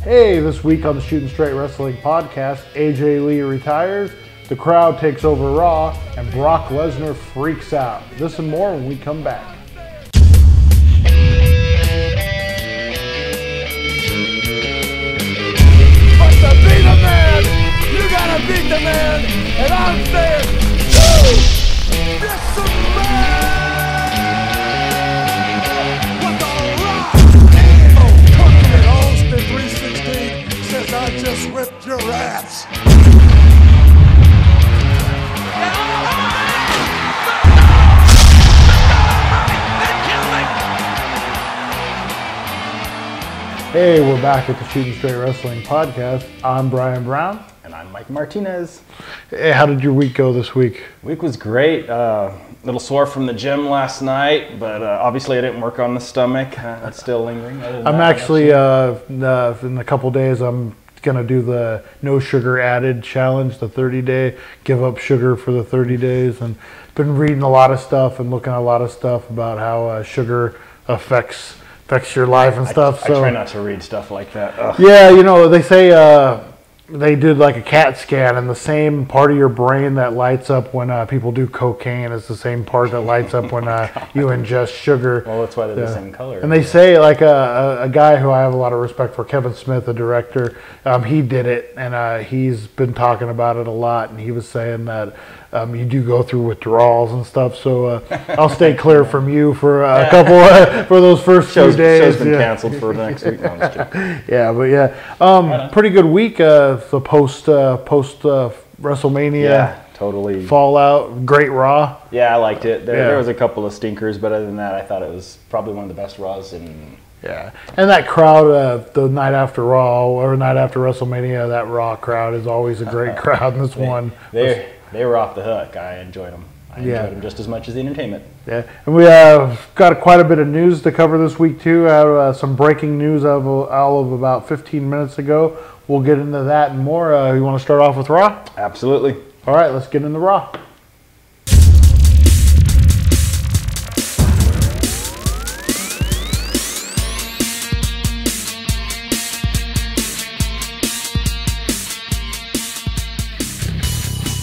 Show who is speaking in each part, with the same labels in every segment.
Speaker 1: Hey, this week on the Shooting Straight Wrestling podcast, AJ Lee retires, the crowd takes over Raw, and Brock Lesnar freaks out. This and more when we come back.
Speaker 2: But to be the man, you gotta beat the man, and I'm saying, woo! This the man! What the rock? Oh, Country Austin 316 says I just whipped your ass.
Speaker 1: Hey, we're back at the Shooting Straight Wrestling podcast. I'm Brian Brown.
Speaker 3: And I'm Mike Martinez.
Speaker 1: Hey, how did your week go this week?
Speaker 3: Week was great. Little sore from the gym last night, but obviously I didn't work on the stomach. That's still lingering.
Speaker 1: I'm actually, in a couple days, I'm going to do the no sugar added challenge, the 30-day, give up sugar for the 30 days. And been reading a lot of stuff and looking at a lot of stuff about how sugar affects your life and stuff.
Speaker 3: I try not to read stuff like that. Ugh.
Speaker 1: Yeah, you know, they say they did like a CAT scan, and the same part of your brain that lights up when people do cocaine is the same part that lights up when you ingest sugar.
Speaker 3: Well, that's why they're the same color.
Speaker 1: And they say, like a guy who I have a lot of respect for, Kevin Smith, the director, he did it, and he's been talking about it a lot, and he was saying that you do go through withdrawals and stuff, so I'll stay clear from you for a couple for those first few days.
Speaker 3: Show's been canceled for next week. No, I'm just kidding.
Speaker 1: Yeah, but yeah, pretty good week. The post WrestleMania.
Speaker 3: Yeah, totally.
Speaker 1: Fallout, great Raw.
Speaker 3: Yeah, I liked it. There was a couple of stinkers, but other than that, I thought it was probably one of the best Raws in.
Speaker 1: Yeah, and that crowd, the night after Raw or night after WrestleMania, that Raw crowd is always a great crowd. And this one,
Speaker 3: they were off the hook. I enjoyed them. I enjoyed them just as much as the entertainment.
Speaker 1: Yeah, and we have got quite a bit of news to cover this week too. Some breaking news all of about 15 minutes ago. We'll get into that and more. You want to start off with Raw?
Speaker 3: Absolutely.
Speaker 1: All right, let's get into Raw.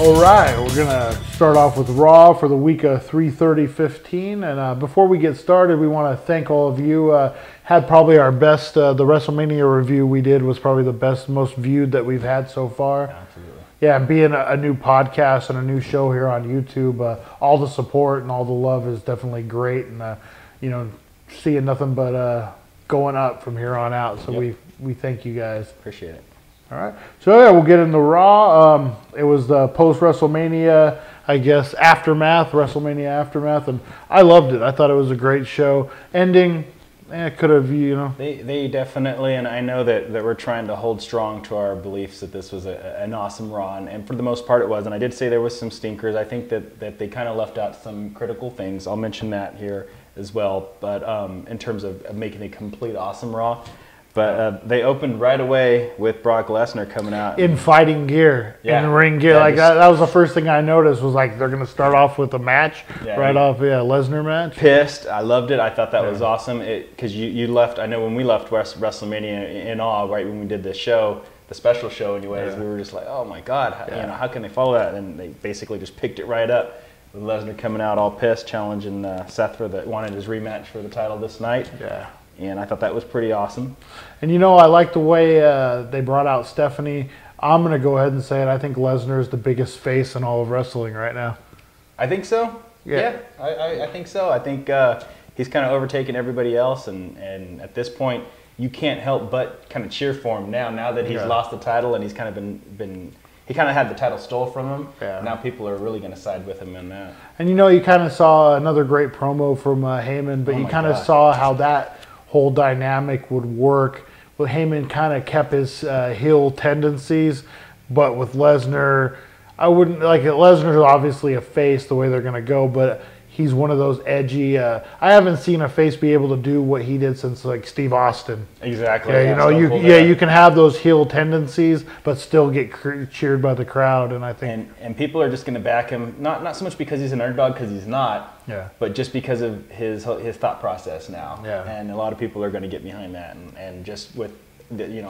Speaker 1: All right, we're going to start off with Raw for the week of 3/30/15. And before we get started, we want to thank all of you. Had probably our best, the WrestleMania review we did was probably the best, most viewed that we've had so far.
Speaker 3: Absolutely.
Speaker 1: Yeah, and being a new podcast and a new show here on YouTube, all the support and all the love is definitely great. And, seeing nothing but going up from here on out. So we thank you guys.
Speaker 3: Appreciate it.
Speaker 1: All right. So, yeah, we'll get into Raw. It was the post-WrestleMania, I guess, WrestleMania aftermath, and I loved it. I thought it was a great show. Ending, could have,
Speaker 3: They definitely, and I know that we're trying to hold strong to our beliefs that this was an awesome Raw, and for the most part it was. And I did say there was some stinkers. I think that they kind of left out some critical things. I'll mention that here as well, but in terms of making a complete awesome Raw. But they opened right away with Brock Lesnar coming out.
Speaker 1: In fighting gear, in ring gear. That was the first thing I noticed was like they're going to start off with a match Lesnar match.
Speaker 3: Pissed. I loved it. I thought that was awesome. Because you left, I know when we left WrestleMania in awe, right when we did this show, the special show anyways, we were just like, oh my God, how can they follow that? And they basically just picked it right up with Lesnar coming out all pissed, challenging Seth that wanted his rematch for the title this night.
Speaker 1: Yeah.
Speaker 3: And I thought that was pretty awesome.
Speaker 1: And I like the way they brought out Stephanie. I'm going to go ahead and say it. I think Lesnar is the biggest face in all of wrestling right now.
Speaker 3: I think so. Yeah, I think so. I think he's kind of overtaken everybody else. And at this point, you can't help but kind of cheer for him now that he's lost the title and he's kind of been he kind of had the title stole from him. Yeah. Now people are really going to side with him in that. And
Speaker 1: you kind of saw another great promo from Heyman, but you kind of saw how that whole dynamic would work. Well, Heyman kind of kept his heel tendencies, but with Lesnar, I wouldn't like it. Lesnar's obviously a face the way they're going to go, but he's one of those edgy. I haven't seen a face be able to do what he did since like Steve Austin.
Speaker 3: Exactly.
Speaker 1: Yeah, you can have those heel tendencies, but still get cheered by the crowd, and I think
Speaker 3: and people are just going to back him not so much because he's an underdog, because he's not.
Speaker 1: Yeah.
Speaker 3: But just because of his thought process now.
Speaker 1: Yeah.
Speaker 3: And a lot of people are going to get behind that, and just with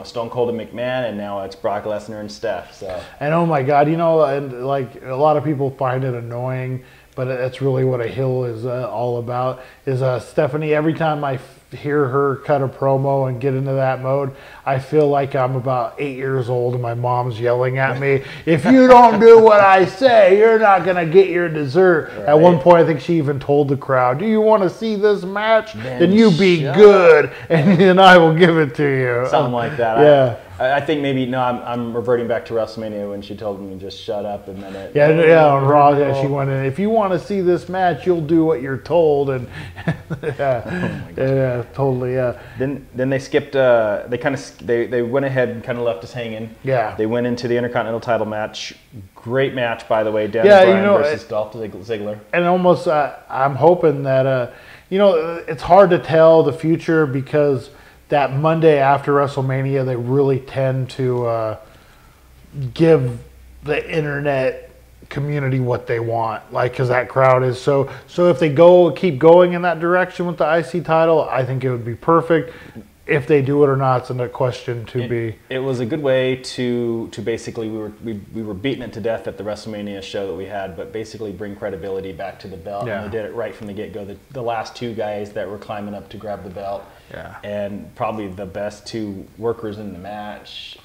Speaker 3: Stone Cold and McMahon, and now it's Brock Lesnar and Steph. So.
Speaker 1: And oh my God, and like a lot of people find it annoying, but that's really what a heel is all about. Is Stephanie? Every time I hear her cut a promo and get into that mode, I feel like I'm about 8 years old and my mom's yelling at me, if you don't do what I say, you're not going to get your dessert. Right. At one point, I think she even told the crowd, do you want to see this match? Then you be good, and I will give it to you.
Speaker 3: Something like that.
Speaker 1: Yeah.
Speaker 3: I think maybe, no, I'm reverting back to WrestleMania when she told me to just shut up a minute.
Speaker 1: On Raw, she went in, if you want to see this match, you'll do what you're told. And totally.
Speaker 3: Then they skipped, they went ahead and kind of left us hanging.
Speaker 1: Yeah.
Speaker 3: They went into the Intercontinental title match. Great match, by the way, Daniel Bryan versus Dolph Ziggler.
Speaker 1: And almost, I'm hoping that, it's hard to tell the future because that Monday after WrestleMania, they really tend to give the internet community what they want, like, because that crowd is so. If they keep going in that direction with the IC title, I think it would be perfect. If they do it or not, it's a question to be.
Speaker 3: It was a good way to basically we were beating it to death at the WrestleMania show that we had, but basically bring credibility back to the belt. Yeah. And they did it right from the get-go. The last two guys that were climbing up to grab the belt, and probably the best two workers in the match.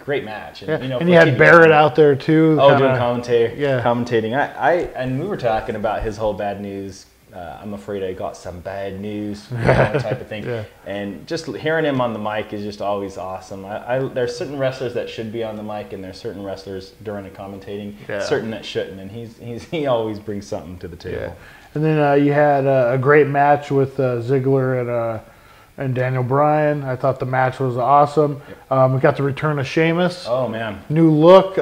Speaker 3: Great match. And,
Speaker 1: and you had Barrett out there too.
Speaker 3: Oh, doing commentating. And we were talking about his whole bad news. I'm afraid I got some bad news, type of thing. And just hearing him on the mic is just always awesome. There's certain wrestlers that should be on the mic, and there's certain wrestlers during the commentating, certain that shouldn't. And he always brings something to the table.
Speaker 1: Yeah. And then you had a great match with Ziggler and Daniel Bryan. I thought the match was awesome. We got the return of Sheamus.
Speaker 3: Oh man,
Speaker 1: new look.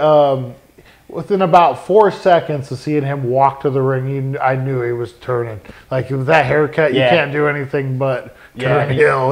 Speaker 1: Within about 4 seconds of seeing him walk to the ring, I knew he was turning. Like, with that haircut, you can't do anything but turn heel.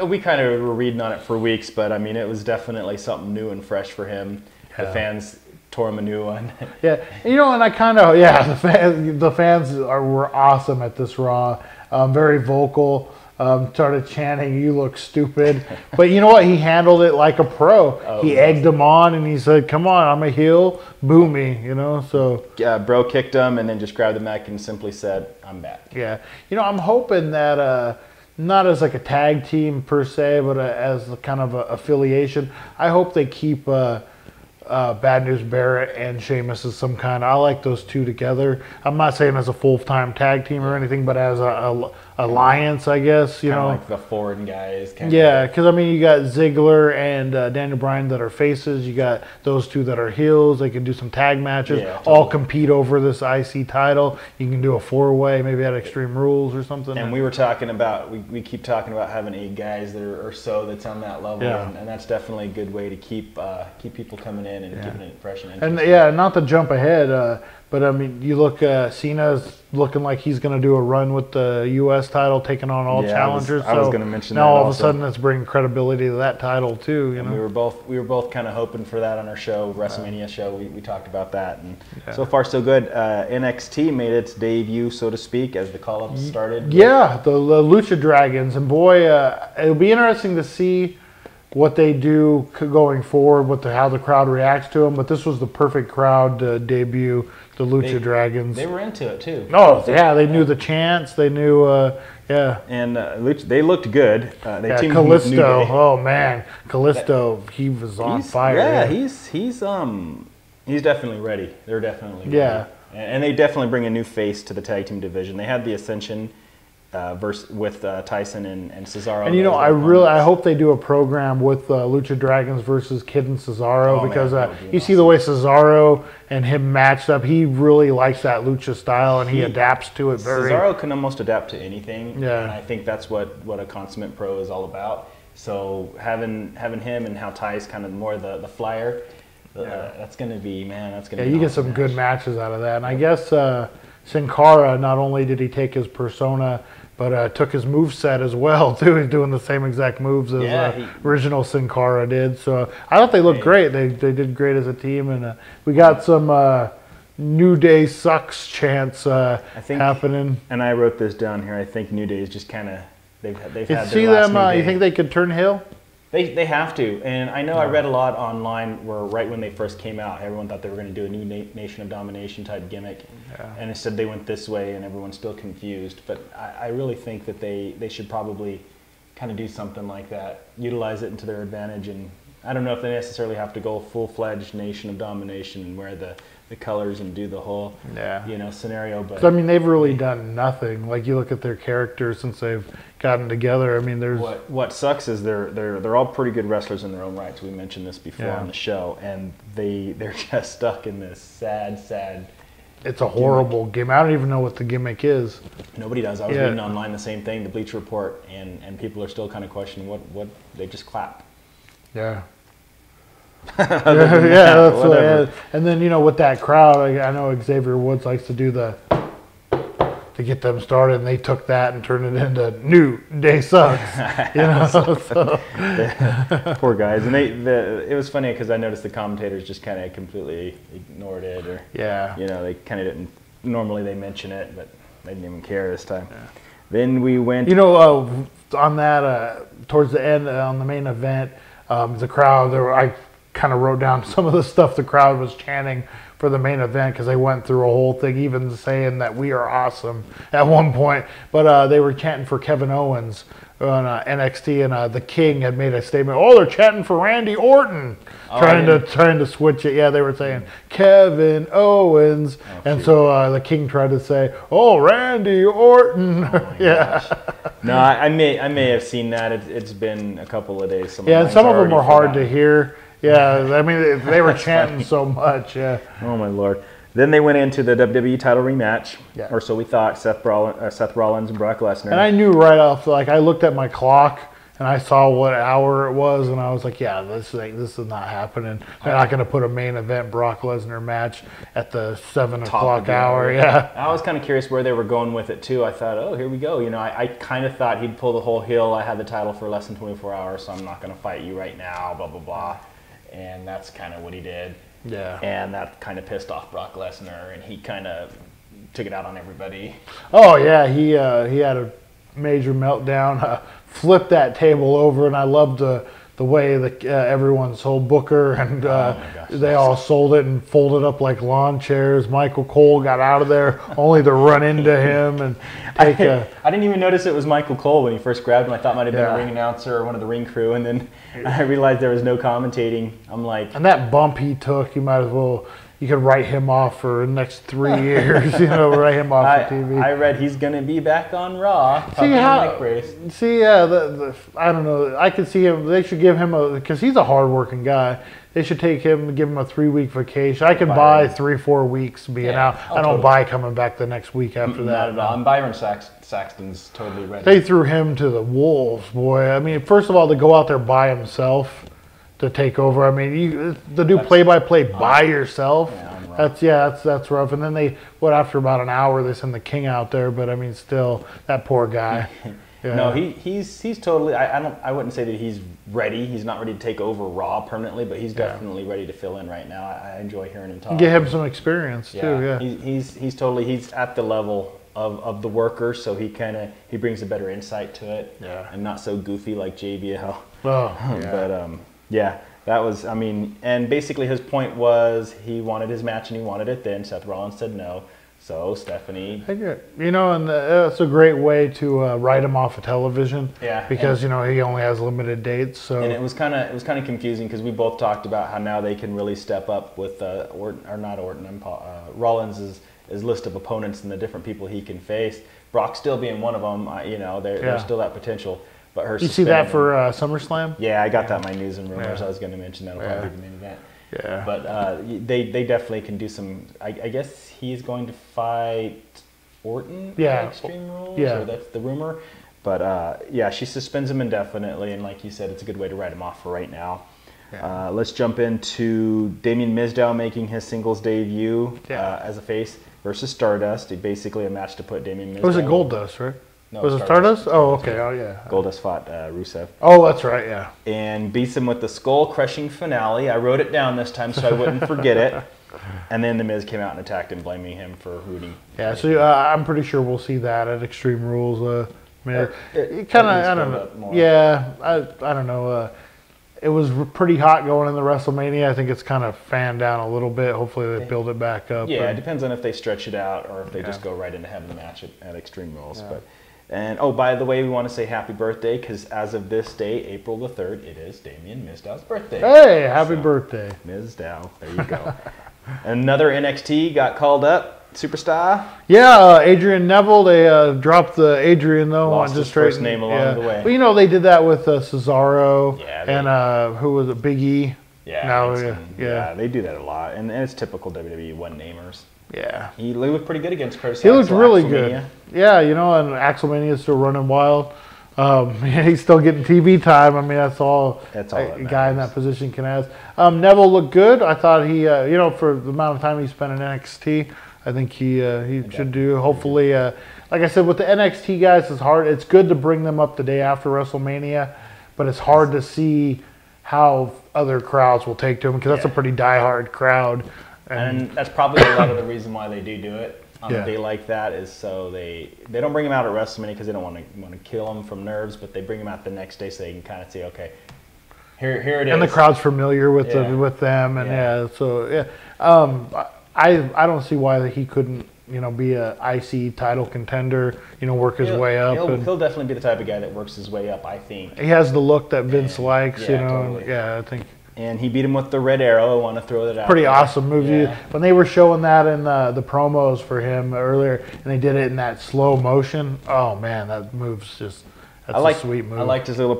Speaker 3: We kind of were reading on it for weeks, but I mean, it was definitely something new and fresh for him. The fans tore him a new one.
Speaker 1: And I kind of, the fans were awesome at this Raw. Very vocal. Started chanting, "You look stupid," but you know what? He handled it like a pro. He egged him on, and he said, "Come on, I'm a heel. Boo me," So
Speaker 3: bro kicked him, and then just grabbed the mic and simply said, "I'm back."
Speaker 1: Yeah, I'm hoping that not as like a tag team per se, but as a kind of a affiliation. I hope they keep Bad News Barrett and Sheamus as some kind. I like those two together. I'm not saying as a full-time tag team or anything, but as a alliance, I guess.
Speaker 3: Kind of like the foreign guys.
Speaker 1: Because you got Ziggler and Daniel Bryan that are faces. You got those two that are heels. They can do some tag matches. All compete over this IC title. You can do a four-way, maybe at Extreme Rules or something.
Speaker 3: And we were talking about, we keep talking about having 8 guys that are so that's on that level, and that's definitely a good way to keep people coming in and keeping it fresh and interesting.
Speaker 1: And not to jump ahead, but you look, Cena's looking like he's going to do a run with the U.S. title, taking on all challengers.
Speaker 3: I was going to mention that.
Speaker 1: Now all of a sudden, it's bringing credibility to that title too.
Speaker 3: And we were both kind of hoping for that on our show, WrestleMania show. We talked about that, and so far so good. NXT made its debut, so to speak, as the call-up started.
Speaker 1: Yeah, the Lucha Dragons, and boy, it'll be interesting to see what they do going forward, how the crowd reacts to them. But this was the perfect crowd to debut the Lucha Dragons.
Speaker 3: They were into it too.
Speaker 1: Oh yeah, they knew the chants. They knew,
Speaker 3: And they looked good. They teamed
Speaker 1: Kalisto. Oh man, Kalisto, he was on fire.
Speaker 3: Yeah, he's definitely ready. They're definitely ready.
Speaker 1: Yeah,
Speaker 3: and they definitely bring a new face to the tag team division. They had the Ascension with Tyson and Cesaro.
Speaker 1: And I hope they do a program with Lucha Dragons versus Kid and Cesaro, because you see the way Cesaro and him matched up. He really likes that lucha style, and he adapts to it very.
Speaker 3: Cesaro can almost adapt to anything.
Speaker 1: Yeah,
Speaker 3: and I think that's what a consummate pro is all about. So having him and how Ty's kind of more the flyer. That's going to be
Speaker 1: you get some good matches out of that. And I guess Sin Cara, not only did he take his persona, but took his moveset as well too. He's doing the same exact moves as original Sin Cara did. So I thought they looked great. They did great as a team, and we got some New Day sucks chants happening.
Speaker 3: And I wrote this down here. I think New Day is just kind of they've had.
Speaker 1: See them? You think they could turn heel?
Speaker 3: They have to, and I know I read a lot online where right when they first came out, everyone thought they were going to do a new Nation of Domination type gimmick, and instead they went this way, and everyone's still confused. But I really think that they should probably kind of do something like that, utilize it into their advantage, and I don't know if they necessarily have to go full-fledged Nation of Domination and wear the colors and do the whole scenario. But
Speaker 1: I mean, they've really done nothing. Like, you look at their characters since they've gotten together. I mean, there's
Speaker 3: what sucks is they're all pretty good wrestlers in their own rights. We mentioned this before on the show, and they're just stuck in this sad.
Speaker 1: It's a horrible gimmick. I don't even know what the gimmick is.
Speaker 3: Nobody does. I was reading online the same thing, the Bleacher Report, and people are still kind of questioning what they just clap.
Speaker 1: Yeah. That's what, and then with that crowd, I know Xavier Woods likes to do to get them started, and they took that and turned it into New Day Sucks.
Speaker 3: Poor guys, and it was funny because I noticed the commentators just kind of completely ignored it, or they kind of didn't. Normally they mention it, but they didn't even care this time. Yeah. Then we went.
Speaker 1: On that towards the end on the main event, the crowd I kind of wrote down some of the stuff the crowd was chanting for the main event because they went through a whole thing, even saying that we are awesome at one point. But they were chanting for Kevin Owens on NXT, and the King had made a statement. Oh, they're chanting for Randy Orton, trying to switch it. Yeah, they were saying Kevin Owens, and so the King tried to say, "Oh, Randy Orton."
Speaker 3: Gosh. No, I may have seen that. It's been a couple of days.
Speaker 1: And some of them were hard to hear. Yeah, I mean, they were chanting so much,
Speaker 3: Oh, my Lord. Then they went into the WWE title rematch, or so we thought, Seth Rollins and Brock Lesnar.
Speaker 1: And I knew right off, I looked at my clock, and I saw what hour it was, and I was like, this is not happening. They're not going to put a main event Brock Lesnar match at the 7 o'clock hour. Yeah.
Speaker 3: I was kind of curious where they were going with it, too. I thought, oh, here we go. I kind of thought he'd pull the whole heel. I had the title for less than 24 hours, so I'm not going to fight you right now, blah, blah, blah. And that's kind of what he did.
Speaker 1: Yeah.
Speaker 3: And that kind of pissed off Brock Lesnar, and he kind of took it out on everybody.
Speaker 1: Oh, yeah. He had a major meltdown, flipped that table over, and I loved the way everyone sold Booker, and they all sold it and folded up like lawn chairs. Michael Cole got out of there only to run into him and take
Speaker 3: I didn't even notice it was Michael Cole when he first grabbed him. I thought it might have been a ring announcer or one of the ring crew, and then I realized there was no commentating. I'm like...
Speaker 1: And that bump he took, you might as well... You could write him off for the next 3 years, write him off for TV.
Speaker 3: I read he's going to be back on Raw.
Speaker 1: I don't know. I could see him. They should give him because he's a hard-working guy. They should give him a 3-week vacation. I can buy 3-4 weeks being out. I don't buy coming back the next week after that.
Speaker 3: Not at all. And Byron Saxton's totally ready.
Speaker 1: They threw him to the wolves, boy. I mean, first of all, to go out there by himself to take over. I mean, to do play-by-play by yourself. That's rough. And then after about an hour, they send the King out there. But I mean, still, that poor guy.
Speaker 3: Yeah. No, he's totally. I wouldn't say that he's ready. He's not ready to take over Raw permanently, but he's definitely ready to fill in right now. I enjoy hearing him talk.
Speaker 1: Get him some experience too. Yeah,
Speaker 3: he's at the level of the worker, so he brings a better insight to it.
Speaker 1: Yeah,
Speaker 3: and not so goofy like JBL.
Speaker 1: Oh, yeah.
Speaker 3: But that was, and basically his point was he wanted his match and he wanted it then. Seth Rollins said no. So Stephanie,
Speaker 1: and that's a great way to write him off of television.
Speaker 3: Yeah,
Speaker 1: because he only has limited dates. So
Speaker 3: and it was kind of confusing because we both talked about how now they can really step up with Rollins' list of opponents and the different people he can face. Brock still being one of them. There's still that potential. But
Speaker 1: you see that for SummerSlam?
Speaker 3: Yeah, I got that in my news and rumors. I was going to mention that'll probably be the main event.
Speaker 1: Yeah.
Speaker 3: But they definitely can do some. I guess he's going to fight Orton in Extreme Rules.
Speaker 1: Yeah.
Speaker 3: Or that's the rumor. But she suspends him indefinitely, and like you said, it's a good way to write him off for right now. Yeah. Let's jump into Damien Mizdow making his singles debut as a face versus Stardust. Basically a match to put Damien Mizdow.
Speaker 1: It was a Goldust, right? No, was it Stardust? Oh, okay. Oh, yeah.
Speaker 3: Goldust fought Rusev.
Speaker 1: Oh, that's right, yeah.
Speaker 3: And beats him with the skull-crushing finale. I wrote it down this time so I wouldn't forget it. And then The Miz came out and attacked him, blaming him for hooting.
Speaker 1: Yeah, so I'm pretty sure we'll see that at Extreme Rules. Miz. It kind of, I don't know. Yeah, I don't know. it was pretty hot going into WrestleMania. I think it's kind of fanned down a little bit. Hopefully they build it back up.
Speaker 3: Yeah, it depends on if they stretch it out or if they just go right into having the match at Extreme Rules.
Speaker 1: Yeah.
Speaker 3: But and oh, by the way, we want to say happy birthday because as of this day, April the 3rd, it is Damien Mizrow's birthday.
Speaker 1: Hey, happy birthday,
Speaker 3: Mizdow. There you go. Another NXT got called up. Superstar.
Speaker 1: Yeah, Adrian Neville. They dropped the Adrian though.
Speaker 3: Lost his first name along the way.
Speaker 1: But you know they did that with Cesaro
Speaker 3: and
Speaker 1: who was it? Big E.
Speaker 3: Yeah, they do that a lot, and it's typical WWE one-namers.
Speaker 1: Yeah,
Speaker 3: he looked pretty good against Curtis.
Speaker 1: He looked really good. Yeah, you know, and Axelmania is still running wild. He's still getting TV time. I mean, that's all a guy in that position can ask. Neville looked good. I thought he, you know, for the amount of time he spent in NXT, I think he should do. Hopefully, like I said, with the NXT guys, it's hard. It's good to bring them up the day after WrestleMania, but it's hard to see how other crowds will take to him because that's a pretty diehard crowd.
Speaker 3: And that's probably a lot of the reason why they do it on a day like that is so they don't bring him out at WrestleMania because they don't want to kill him from nerves, but they bring him out the next day so they can kind of see, okay, here it is.
Speaker 1: And the crowd's familiar with them, and I don't see why he couldn't, you know, be a IC title contender, you know, work his way up.
Speaker 3: He'll definitely be the type of guy that works his way up, I think.
Speaker 1: He has the look that Vince likes, you know,
Speaker 3: totally.
Speaker 1: and I think.
Speaker 3: And he beat him with the Red Arrow. I want to throw that out.
Speaker 1: Pretty awesome move. Yeah. When they were showing that in the promos for him earlier, and they did it in that slow motion, oh man, that move's just a sweet move.
Speaker 3: I liked his little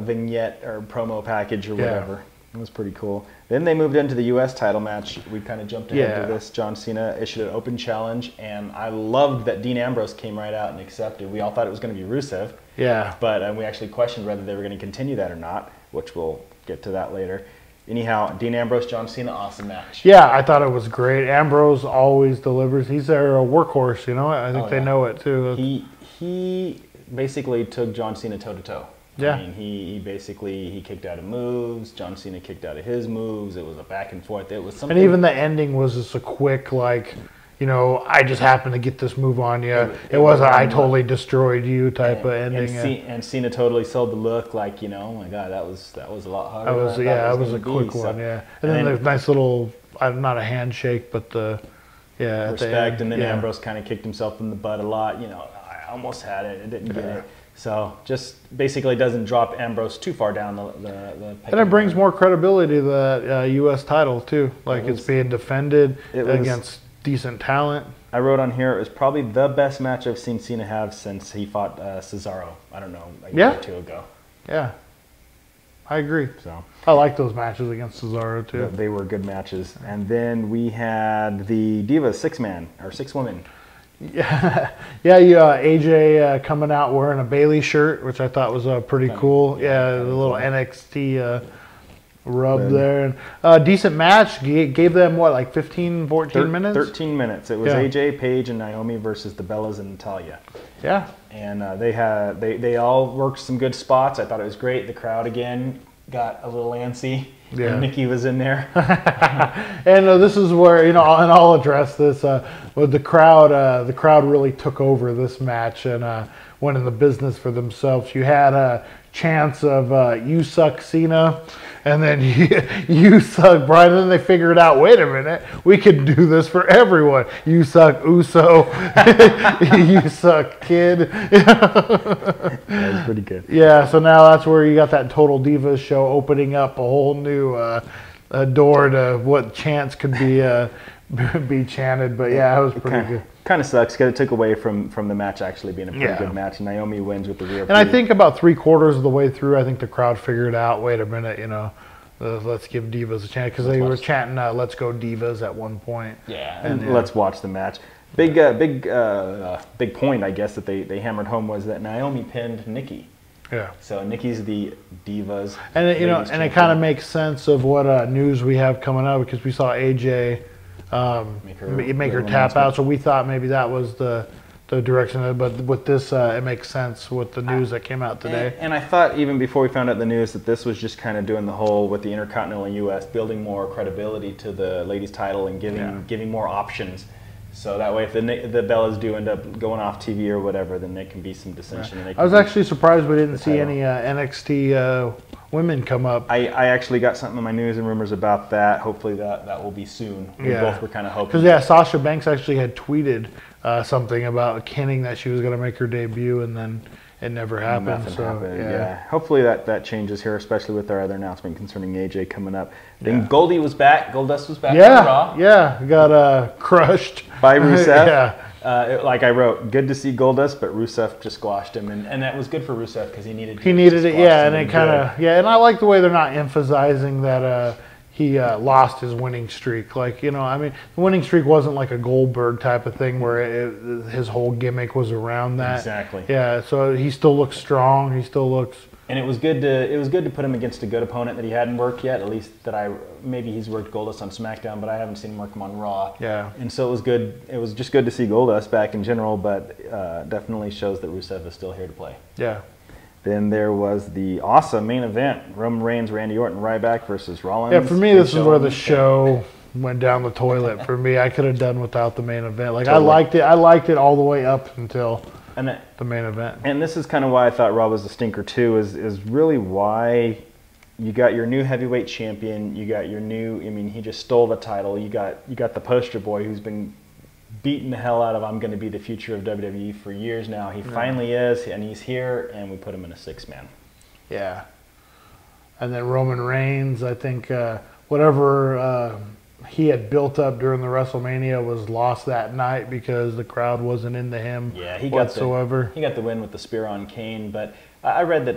Speaker 3: vignette or promo package or whatever. It was pretty cool. Then they moved into the U.S. title match. We kind of jumped ahead to this. John Cena issued an open challenge, and I loved that Dean Ambrose came right out and accepted. We all thought it was going to be Rusev.
Speaker 1: Yeah.
Speaker 3: But we actually questioned whether they were going to continue that or not, which we'll get to that later. Anyhow, Dean Ambrose, John Cena, awesome match.
Speaker 1: Yeah, I thought it was great. Ambrose always delivers. He's their workhorse, you know. I think they know it too.
Speaker 3: He basically took John Cena toe-to-toe.
Speaker 1: Yeah.
Speaker 3: I mean, he kicked out of moves. John Cena kicked out of his moves. It was a back and forth. It was something.
Speaker 1: And even the ending was just a quick, like, you know, I just happened to get this move on you. It wasn't I totally destroyed you type of ending.
Speaker 3: And Cena totally sold the look, like, you know, oh my God, that was a lot harder.
Speaker 1: That was a quick one, yeah. And then the nice little, not a handshake, but
Speaker 3: respect. And then Ambrose kind of kicked himself in the butt a lot. You know, I almost had it. I didn't get it. So just basically doesn't drop Ambrose too far down the
Speaker 1: and it brings more credibility to the U.S. title too. Like it's being defended against decent talent.
Speaker 3: I wrote on here it was probably the best match I've seen Cena have since he fought Cesaro. I don't know, a year or two ago.
Speaker 1: Yeah, I agree.
Speaker 3: So
Speaker 1: I like those matches against Cesaro too.
Speaker 3: They were good matches. And then we had the Divas 6-man or 6-woman.
Speaker 1: Yeah, AJ coming out wearing a Bailey shirt, which I thought was pretty cool. Yeah, the little NXT rub there. And decent match. Gave them, what, like 15, 14 minutes?
Speaker 3: 13 minutes. It was AJ, Paige, and Naomi versus the Bellas and Natalya.
Speaker 1: Yeah.
Speaker 3: And they all worked some good spots. I thought it was great. The crowd, again, got a little antsy. Yeah. Nikki was in there.
Speaker 1: And this is where, you know, and I'll address this. With the crowd really took over this match and went in the business for themselves. You had a chance of you suck Cena, and then you suck Brian. And then they figured out, wait a minute, we could do this for everyone. You suck Uso. You suck Kid.
Speaker 3: That was pretty good.
Speaker 1: Yeah, so now that's where you got that Total Divas show opening up a whole new door to what chants could be chanted. But yeah, it was pretty good.
Speaker 3: Kind of sucks because it took away from the match actually being a pretty good match. Naomi wins with the rear.
Speaker 1: And I think about 3/4 of the way through, I think the crowd figured out, wait a minute, you know, let's give Divas a chance, because they were chanting "Let's go Divas" at one point.
Speaker 3: Yeah, and let's watch the match. Big point, I guess, that they hammered home was that Naomi pinned Nikki.
Speaker 1: Yeah.
Speaker 3: So Nikki's the Divas.
Speaker 1: And it kind of makes sense of what news we have coming up, because we saw AJ. Make her tap out, so we thought maybe that was the direction, but with this it makes sense with the news that came out today.
Speaker 3: And I thought even before we found out the news that this was just kind of doing the whole with the Intercontinental US, building more credibility to the ladies title and giving more options, So that way, if the Bellas do end up going off TV or whatever, then there can be some dissension. And
Speaker 1: I was actually surprised we didn't see any NXT women come up.
Speaker 3: I actually got something in my news and rumors about that. Hopefully that will be soon. We both were kind of hoping.
Speaker 1: Because Sasha Banks actually had tweeted something about hinting that she was going to make her debut, and then it never happened.
Speaker 3: Nothing happened. Yeah. Hopefully that changes here, especially with our other announcement concerning AJ coming up. Then Goldie was back. Goldust was back on Raw.
Speaker 1: Yeah, got crushed
Speaker 3: by Rusev.
Speaker 1: Yeah.
Speaker 3: Like I wrote, good to see Goldust, but Rusev just squashed him, and that was good for Rusev because he needed
Speaker 1: it. Yeah, and it kind of and I like the way they're not emphasizing that he lost his winning streak. Like, I mean, the winning streak wasn't like a Goldberg type of thing where his whole gimmick was around that.
Speaker 3: Exactly.
Speaker 1: Yeah, so he still looks strong. He still looks.
Speaker 3: And it was good to put him against a good opponent that he hadn't worked yet. At least maybe he's worked Goldust on SmackDown, but I haven't seen him work him on Raw.
Speaker 1: Yeah.
Speaker 3: And so it was good. It was just good to see Goldust back in general, but definitely shows that Rusev is still here to play.
Speaker 1: Yeah.
Speaker 3: Then there was the awesome main event: Roman Reigns, Randy Orton, Ryback versus Rollins.
Speaker 1: Yeah, for me, this is where the show went down the toilet. For me, I could have done without the main event. Like, totally. I liked it all the way up until the main event.
Speaker 3: And this is kind of why I thought Raw was a stinker too. Is really why you got your new heavyweight champion. You got your new. I mean, he just stole the title. You got the poster boy who's been beating the hell out of I'm going to be the future of WWE for years now. He finally is, and he's here, and we put him in a 6-man.
Speaker 1: Yeah. And then Roman Reigns, I think whatever he had built up during the WrestleMania was lost that night because the crowd wasn't into him whatsoever.
Speaker 3: He got the win with the spear on Kane, but I read that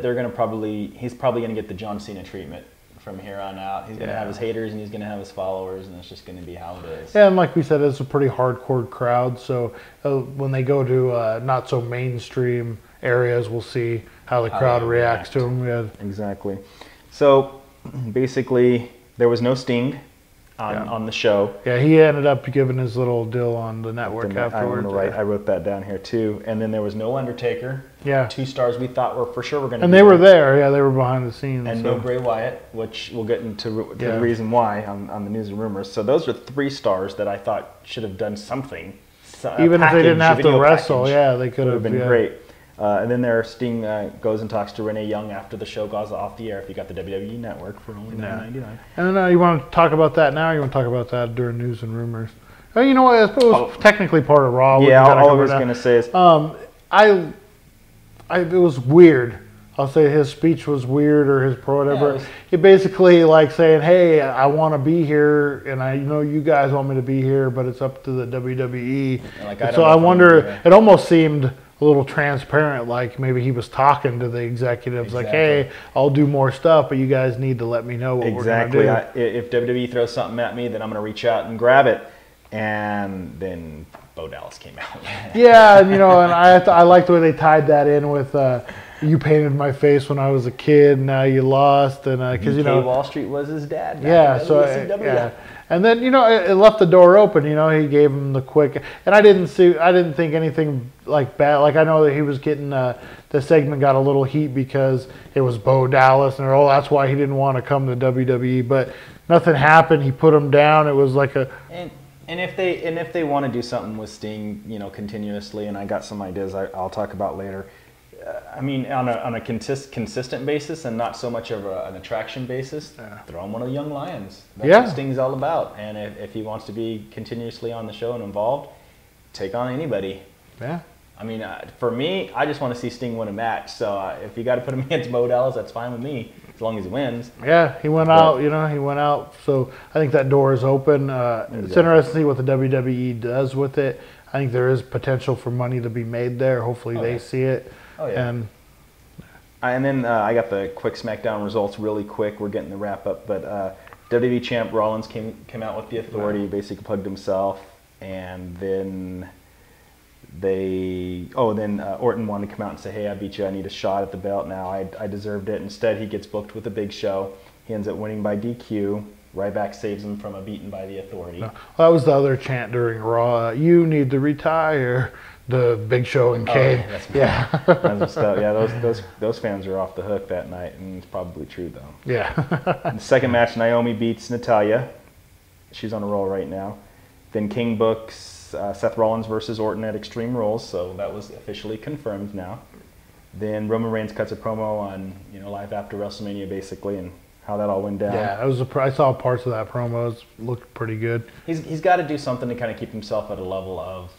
Speaker 3: he's probably going to get the John Cena treatment from here on out. He's going to have his haters and he's going to have his followers, and it's just going to be how it is.
Speaker 1: Yeah, and like we said, it's a pretty hardcore crowd, so when they go to not so mainstream areas, we'll see how the crowd reacts to him. Yeah.
Speaker 3: Exactly. So basically, there was no Sting on the show.
Speaker 1: Yeah, he ended up giving his little deal on the network afterwards.
Speaker 3: I wrote that down here too. And then there was no Undertaker.
Speaker 1: Yeah.
Speaker 3: 2 stars we thought were for sure were going to
Speaker 1: And they were there. Yeah, they were behind the scenes.
Speaker 3: And no Bray Wyatt, which we'll get into the reason why on the news and rumors. So those are 3 stars that I thought should have done something.
Speaker 1: Even if they didn't have to wrestle, they could have
Speaker 3: been great. And then Sting goes and talks to Renee Young after the show goes off the air if you got the WWE Network for only $9.99.
Speaker 1: And you want to talk about that now, or you want to talk about that during news and rumors? Oh, you know what? It was technically part of Raw.
Speaker 3: Yeah, all I was going to say is...
Speaker 1: it was weird. I'll say his speech was weird, or his whatever. He basically like saying, "Hey, I want to be here, and I know you guys want me to be here, but it's up to the WWE." So I wonder. It almost seemed a little transparent, like maybe he was talking to the executives, like, "Hey, I'll do more stuff, but you guys need to let me know what we're going to do."
Speaker 3: If WWE throws something at me, then I'm going to reach out and grab it, and then Bo Dallas came out.
Speaker 1: Yeah, and I like the way they tied that in with. You painted my face when I was a kid. Now you lost, and because
Speaker 3: Wall Street was his dad.
Speaker 1: Yeah, and then it left the door open. He gave him the quick, and I didn't think anything like bad. Like I know that he was getting the segment got a little heat because it was Bo Dallas, and that's why he didn't want to come to WWE. But nothing happened. He put him down. It was like a.
Speaker 3: And if they want to do something with Sting, continuously, and I got some ideas I'll talk about later. I mean, on a consistent basis and not so much of an attraction basis, throw him one of the young lions. That's what Sting's all about. And if he wants to be continuously on the show and involved, take on anybody.
Speaker 1: Yeah.
Speaker 3: I mean, for me, I just want to see Sting win a match. So if you got to put him against Bo Dallas, that's fine with me, as long as he wins.
Speaker 1: Yeah, he went out. He went out. So I think that door is open. It's interesting to see what the WWE does with it. I think there is potential for money to be made there. Hopefully they see it.
Speaker 3: Oh, yeah. And then I got the quick SmackDown results really quick. We're getting the wrap up. But WWE champ Rollins came out with the Authority, basically plugged himself. And then Orton wanted to come out and say, "Hey, I beat you. I need a shot at the belt now. I deserved it." Instead, he gets booked with a Big Show. He ends up winning by DQ. Ryback saves him from a beating by the Authority.
Speaker 1: Well, that was the other chant during Raw. You need to retire. The Big Show and Kane.
Speaker 3: Those fans are off the hook that night, and it's probably true though.
Speaker 1: Yeah.
Speaker 3: The second match, Naomi beats Natalya. She's on a roll right now. Then King books Seth Rollins versus Orton at Extreme Rules, so that was officially confirmed now. Then Roman Reigns cuts a promo on, live after WrestleMania basically, and how that all went down.
Speaker 1: Yeah, I saw parts of that promo. It looked pretty good.
Speaker 3: He's got to do something to kind of keep himself at a level of,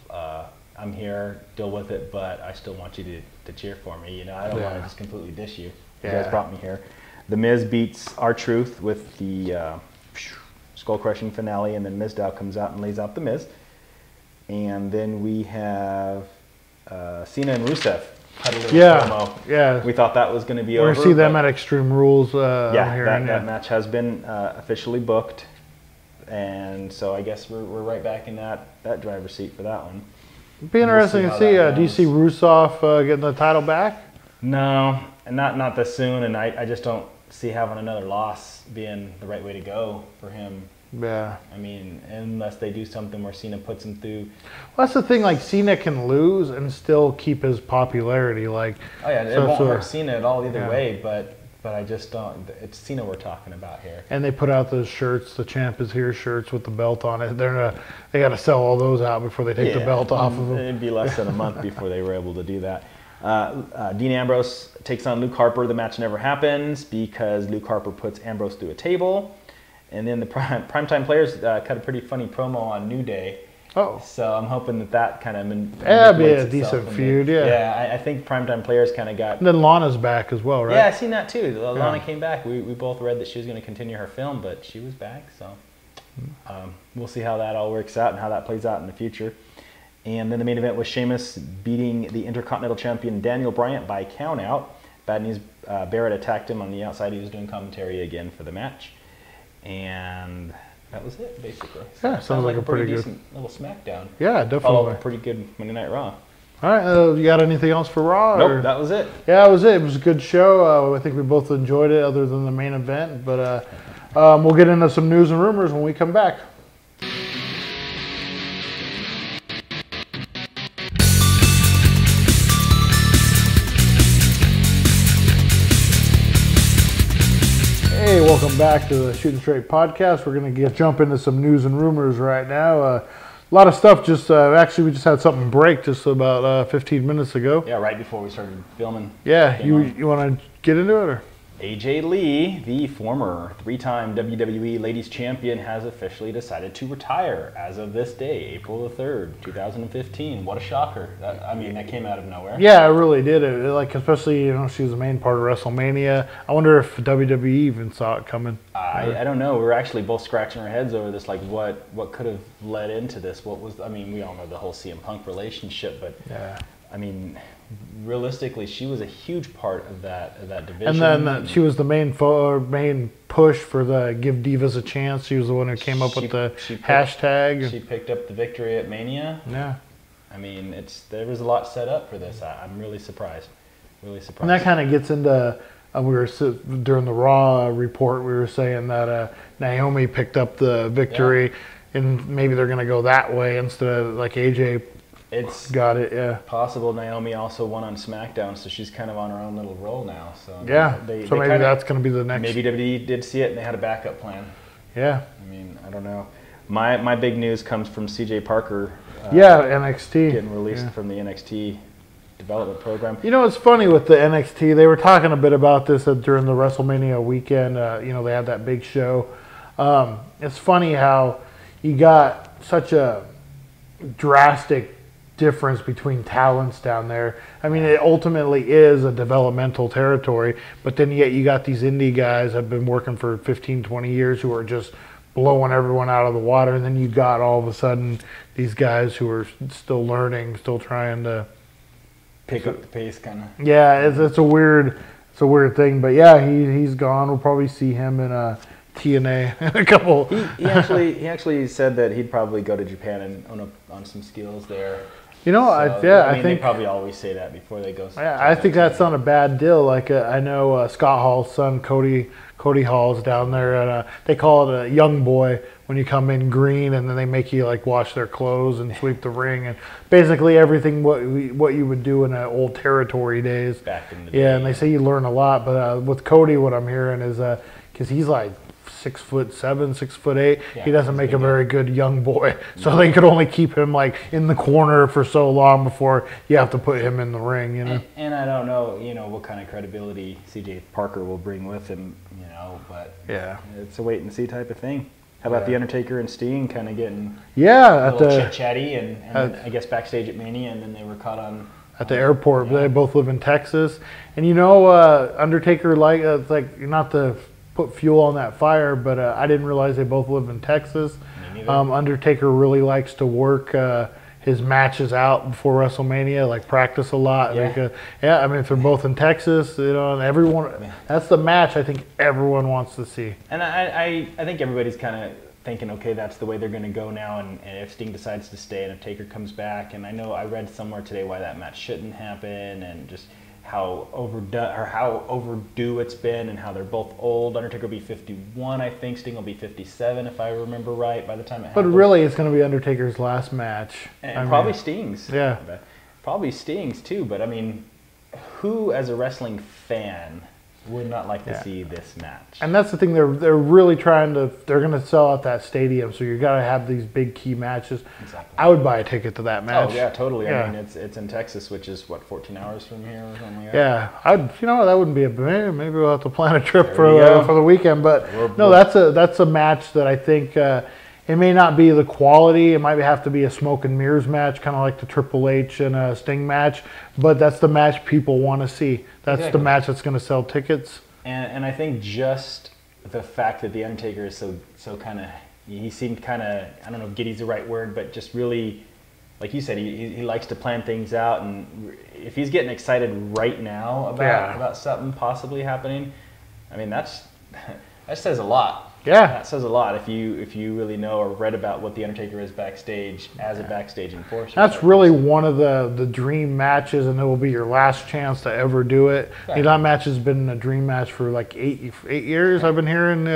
Speaker 3: I'm here, deal with it, but I still want you to cheer for me. I don't want to just completely dish you. You guys brought me here. The Miz beats R-Truth with the skull-crushing finale, and then Mizdow comes out and lays out the Miz. And then we have Cena and Rusev.
Speaker 1: Yeah.
Speaker 3: We thought that was going to be over.
Speaker 1: We're going to see them at Extreme Rules.
Speaker 3: That match has been officially booked. And so I guess we're right back in that driver's seat for that one.
Speaker 1: It'd be interesting to see. Do you see Rusev getting the title back?
Speaker 3: No, and not this soon. And I just don't see having another loss being the right way to go for him.
Speaker 1: Yeah.
Speaker 3: I mean, unless they do something where Cena puts him through.
Speaker 1: Well, that's the thing. Like, Cena can lose and still keep his popularity. Like,
Speaker 3: it won't hurt Cena at all either way. But I just don't. It's Cena we're talking about here.
Speaker 1: And they put out those shirts, the Champ is Here shirts with the belt on it. They got to sell all those out before they take the belt off of them.
Speaker 3: It'd be less than a month before they were able to do that. Dean Ambrose takes on Luke Harper. The match never happens because Luke Harper puts Ambrose through a table. And then the Primetime Players cut a pretty funny promo on New Day.
Speaker 1: Oh.
Speaker 3: So I'm hoping that kind of
Speaker 1: that'd be a decent feud,
Speaker 3: Yeah, I think Primetime Players kind of got...
Speaker 1: And then Lana's back as well, right?
Speaker 3: Yeah, I've seen that too. Lana came back. We both read that she was going to continue her film, but she was back. So we'll see how that all works out and how that plays out in the future. And then the main event was Sheamus beating the Intercontinental Champion Daniel Bryan by countout. Bad News Barrett attacked him on the outside. He was doing commentary again for the match. And that was it, basically.
Speaker 1: Yeah, sounds like a pretty
Speaker 3: decent little SmackDown.
Speaker 1: Yeah, definitely.
Speaker 3: Followed up a pretty good Monday Night Raw.
Speaker 1: All right, you got anything else for Raw?
Speaker 3: Nope, that was it.
Speaker 1: Yeah, that was it. It was a good show. I think we both enjoyed it, other than the main event. But we'll get into some news and rumors when we come back. Hey, welcome back to the Shooting Straight podcast. We're going to jump into some news and rumors right now. A lot of stuff. Actually, we just had something break just about 15 minutes ago.
Speaker 3: Yeah, right before we started filming.
Speaker 1: Yeah, you want to get into it? Or?
Speaker 3: AJ Lee, the former 3-time WWE Ladies Champion, has officially decided to retire as of this day, April the 3rd, 2015. What a shocker. That came out of nowhere.
Speaker 1: Yeah, it really did. Especially, she was the main part of WrestleMania. I wonder if WWE even saw it coming.
Speaker 3: I don't know. We were actually both scratching our heads over this, like what could have led into this? We all know the whole CM Punk relationship, but
Speaker 1: yeah.
Speaker 3: Realistically, she was a huge part of that division.
Speaker 1: And then she was the main push for the Give Divas a Chance. She was the one who came up with the hashtag.
Speaker 3: She picked up the victory at Mania.
Speaker 1: Yeah.
Speaker 3: There was a lot set up for this. I'm really surprised. Really surprised.
Speaker 1: And that kind of gets into, during the Raw report, we were saying that Naomi picked up the victory, and maybe they're going to go that way instead of like AJ.
Speaker 3: It's
Speaker 1: got it, yeah.
Speaker 3: Possible Naomi also won on SmackDown, so she's kind of on her own little roll now. So
Speaker 1: maybe that's going to be the next.
Speaker 3: Maybe WWE did see it and they had a backup plan.
Speaker 1: Yeah.
Speaker 3: I don't know. My big news comes from CJ Parker.
Speaker 1: NXT
Speaker 3: getting released from the NXT development program.
Speaker 1: It's funny with the NXT. They were talking a bit about this during the WrestleMania weekend. They had that big show. It's funny how you got such a drastic difference between talents down there. It ultimately is a developmental territory, but then yet you got these indie guys that have been working for 15, 20 years who are just blowing everyone out of the water, and then you got all of a sudden these guys who are still learning, still trying to
Speaker 3: pick up the pace, kind of.
Speaker 1: Yeah, it's a weird thing, but yeah, he's gone. We'll probably see him in TNA in a couple.
Speaker 3: He actually said that he'd probably go to Japan and own up on some skills there.
Speaker 1: I think
Speaker 3: they probably always say that before they go.
Speaker 1: Yeah, I think that's not a bad deal. Like I know Scott Hall's son, Cody Hall's down there, and they call it a young boy when you come in green, and then they make you like wash their clothes and sweep the ring, and basically everything what you would do in the old territory days.
Speaker 3: Back in the day.
Speaker 1: Yeah, and they say you learn a lot, but with Cody, what I'm hearing is because he's like 6'7", 6'8".
Speaker 3: Yeah,
Speaker 1: He doesn't
Speaker 3: he's
Speaker 1: make
Speaker 3: big
Speaker 1: a very good young boy, so they could only keep him like in the corner for so long before you have to put him in the ring. You know.
Speaker 3: And I don't know, what kind of credibility C.J. Parker will bring with him, but
Speaker 1: Yeah.
Speaker 3: it's a wait and see type of thing. How about
Speaker 1: Yeah.
Speaker 3: The Undertaker and Sting kind of getting
Speaker 1: Yeah,
Speaker 3: a little chit-chatty and then I guess backstage at Mania, and then they were caught on
Speaker 1: at the airport.
Speaker 3: Yeah.
Speaker 1: They both live in Texas, and Undertaker it's like not to put fuel on that fire, but I didn't realize they both live in Texas.
Speaker 3: Me neither.
Speaker 1: Undertaker really likes to work his matches out before WrestleMania, like practice a lot.
Speaker 3: Yeah.
Speaker 1: Because, I mean, if they're both in Texas, and everyone, that's the match I think everyone wants to see.
Speaker 3: And I think everybody's kind of thinking, okay, that's the way they're going to go now, and if Sting decides to stay and if Taker comes back, and I know I read somewhere today why that match shouldn't happen, and just how overdue it's been, and how they're both old. Undertaker will be 51, I think. Sting will be 57, if I remember right, by the time it happens.
Speaker 1: But really, it's going to be Undertaker's last match.
Speaker 3: And probably Sting's.
Speaker 1: Yeah.
Speaker 3: Probably Sting's too, but I mean, who as a wrestling fan would not like to see this match?
Speaker 1: And that's the thing, they're really trying to, they're going to sell out that stadium, so you got to have these big key matches.
Speaker 3: Exactly.
Speaker 1: I would buy a ticket to that match.
Speaker 3: Oh yeah, totally.
Speaker 1: Yeah.
Speaker 3: I mean, it's in Texas, which is what, 14 hours from here or something like that.
Speaker 1: Yeah, that wouldn't be maybe we'll have to plan a trip
Speaker 3: There we go.
Speaker 1: for the weekend. But no, that's a match that I think it may not be the quality. It might have to be a smoke and mirrors match, kind of like the Triple H and Sting match. But that's the match people want to see. That's
Speaker 3: Exactly.
Speaker 1: the match that's going to sell tickets.
Speaker 3: And I think just the fact that the Undertaker is so kind of, he seemed kind of, I don't know if giddy's the right word, but just really, like you said, he likes to plan things out, and if he's getting excited right now about something possibly happening, I mean that says a lot.
Speaker 1: Yeah.
Speaker 3: That says a lot if you really know or read about what the Undertaker is backstage as a backstage enforcer.
Speaker 1: That's really one of the dream matches, and it will be your last chance to ever do it.
Speaker 3: Exactly.
Speaker 1: That match has been a dream match for like 8 years. I've been hearing.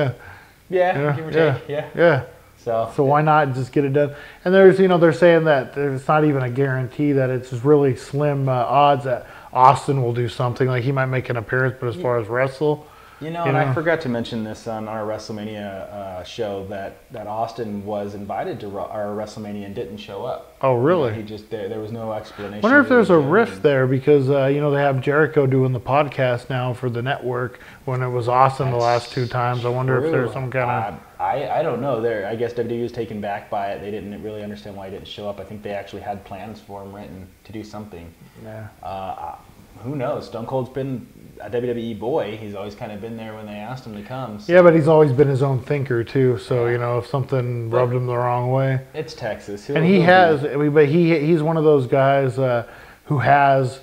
Speaker 3: Yeah, give or take.
Speaker 1: Yeah.
Speaker 3: So
Speaker 1: why not just get it done? And there's, they're saying that it's not even a guarantee, that it's just really slim odds that Austin will do something. Like he might make an appearance, but as far as wrestle.
Speaker 3: I forgot to mention this on our WrestleMania show that Austin was invited to our WrestleMania and didn't show up.
Speaker 1: Oh, really?
Speaker 3: He just there was no explanation.
Speaker 1: I wonder if there's a rift there because they have Jericho doing the podcast now for the network when it was Austin the last 2 times. I wonder if there's some kind of.
Speaker 3: I don't know. I guess WWE was taken back by it. They didn't really understand why he didn't show up. I think they actually had plans for him written to do something.
Speaker 1: Yeah.
Speaker 3: Who knows? Stone Cold's been a WWE boy. He's always kind of been there when they asked him to come. So.
Speaker 1: Yeah, but he's always been his own thinker too. So if something rubbed him the wrong way,
Speaker 3: it's Texas,
Speaker 1: but he's one of those guys who has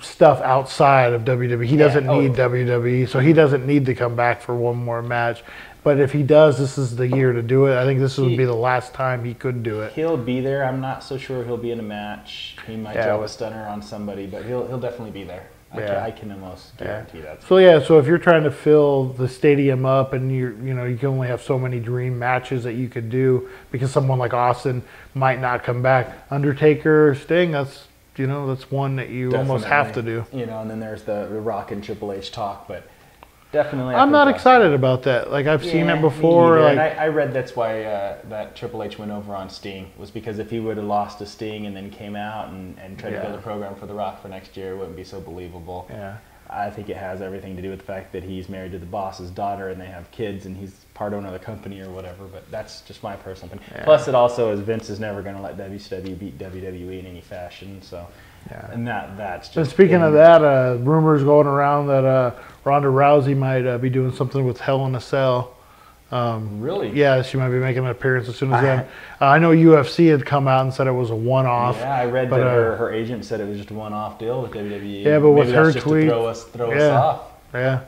Speaker 1: stuff outside of WWE. He doesn't need WWE, so he doesn't need to come back for one more match. But if he does, this is the year to do it. I think this would be the last time he could do it.
Speaker 3: He'll be there. I'm not so sure he'll be in a match. He might drop a stunner on somebody, but he'll definitely be there. I can almost guarantee that.
Speaker 1: So if you're trying to fill the stadium up, and you can only have so many dream matches that you could do because someone like Austin might not come back. Undertaker, Sting, that's one that you almost have to do.
Speaker 3: And then there's the Rock and Triple H talk, but definitely.
Speaker 1: I'm not excited about that. Like I've seen it before.
Speaker 3: And I read that's why that Triple H went over on Sting, was because if he would have lost to Sting and then came out and tried to build a program for The Rock for next year, it wouldn't be so believable.
Speaker 1: Yeah.
Speaker 3: I think it has everything to do with the fact that he's married to the boss's daughter and they have kids and he's part owner of the company or whatever, but that's just my personal opinion. Yeah. Plus it also is Vince is never going to let WCW beat WWE in any fashion, so and that's just...
Speaker 1: And speaking of that, rumors going around that Ronda Rousey might be doing something with Hell in a Cell.
Speaker 3: Really?
Speaker 1: Yeah, she might be making an appearance as soon as then. I know UFC had come out and said it was a one-off.
Speaker 3: Yeah, I read that her agent said it was just a one-off deal with WWE.
Speaker 1: Yeah, but with her
Speaker 3: just
Speaker 1: tweet,
Speaker 3: to throw us off.
Speaker 1: Yeah.